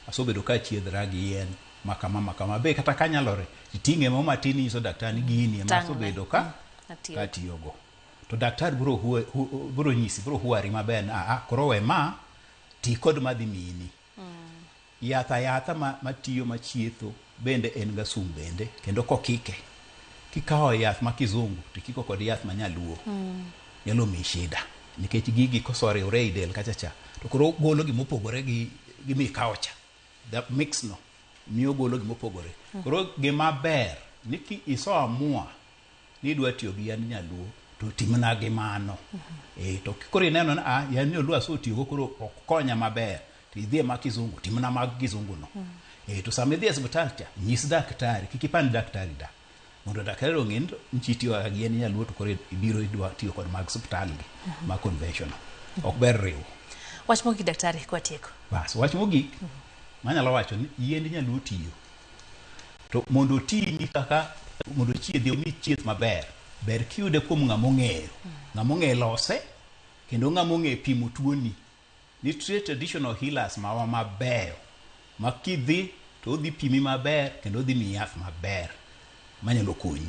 asobedo ka chiedhra gi yien makama be kata kanyalore titing'e mo matin nyiso daktar ni gini ema asobedo ka tiyogo to daktar biro nyisi biro huari maber koro we ma ti kod madhi mini yatha matiyo machietho bende en ga sum bende kendo kokike kikawo yath ma kizungu tikiko kod yath ma nyaluo nyalo mi shida nikech gigi kosoriwre i del kachacha to koro golo gimopogore gi mikawo cha the mix no miyo golo gimopogore koro gima ber ni isoamua ni idwa tiyo gi yand nyaluo to timna gi mano to koro ineno na yand nyaluo asotiyogo koro ok konya maber to idhi ma kizungu timna mag kizungu no to sama idhi e osiptal cha nyis daktari kik ipand daktari da mondo daktari ong'e ni chitiyo gi yand nyaluo to koro ibiro idwa tiyo kod mag osiptal gi ma conventional ok ber riw. Wach mogik daktari kwa tieko. Bas wach mogik manyalo wacho ni yend nyaluo tiyo to mondo tini kaka mondo chiedhi omi chieth maber ber kiyude kuom ng'among'eyo lose kendo ng'among'eyo pimo tuoni nitie traditional healers mawa mabeyo ma kidhi to odhi pimi maber kendo odhi mi yath maber manyalo konyi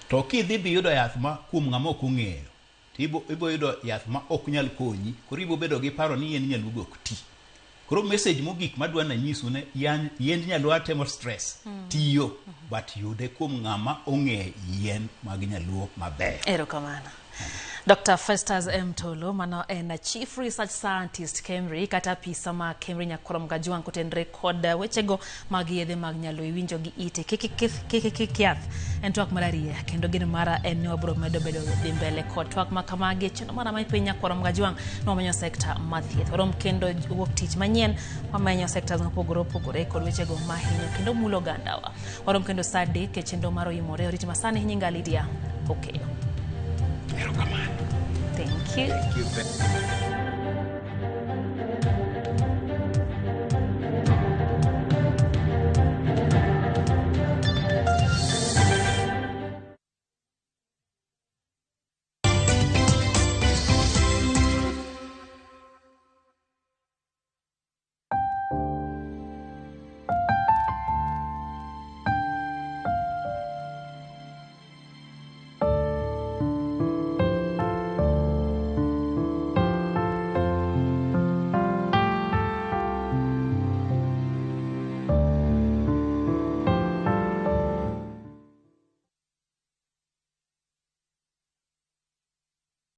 to kidhi bi yudo yath ma kuom ng'ama ok ong'eyo to ibo yudo yath ma ok nyal konyi koro ibo bedo gi paro ni yend nyaluo ok ti koro message mogik madwa na nyisu ne yend nyaluo atemo stress tiyo but yude kuom ng'ama ong'e yien mag nyaluo maber. Erokamano. Dr. Festus M. Tolo, mano en Chief Research Scientist KEMRI, kata pisa ma KEMRI nyakorom gajuang kotenre kod wechego mag yedhe mag nyalo winjo gi ite kikikiyath en twak malaria kendo gin mara en ni wabro medo bedo dhi mbele kod twak makamagi chino mara mai piny nyakorom gajuang no menyo sekta mathieth warom kendo wuok tich manyien mamenyo sekta mopogore kod wechego mahinyo kendo mulo gandawa warom kendo sadi ke chendo maro imore oriti masani nyinga Lydia. Okay. Thank you. Thank you.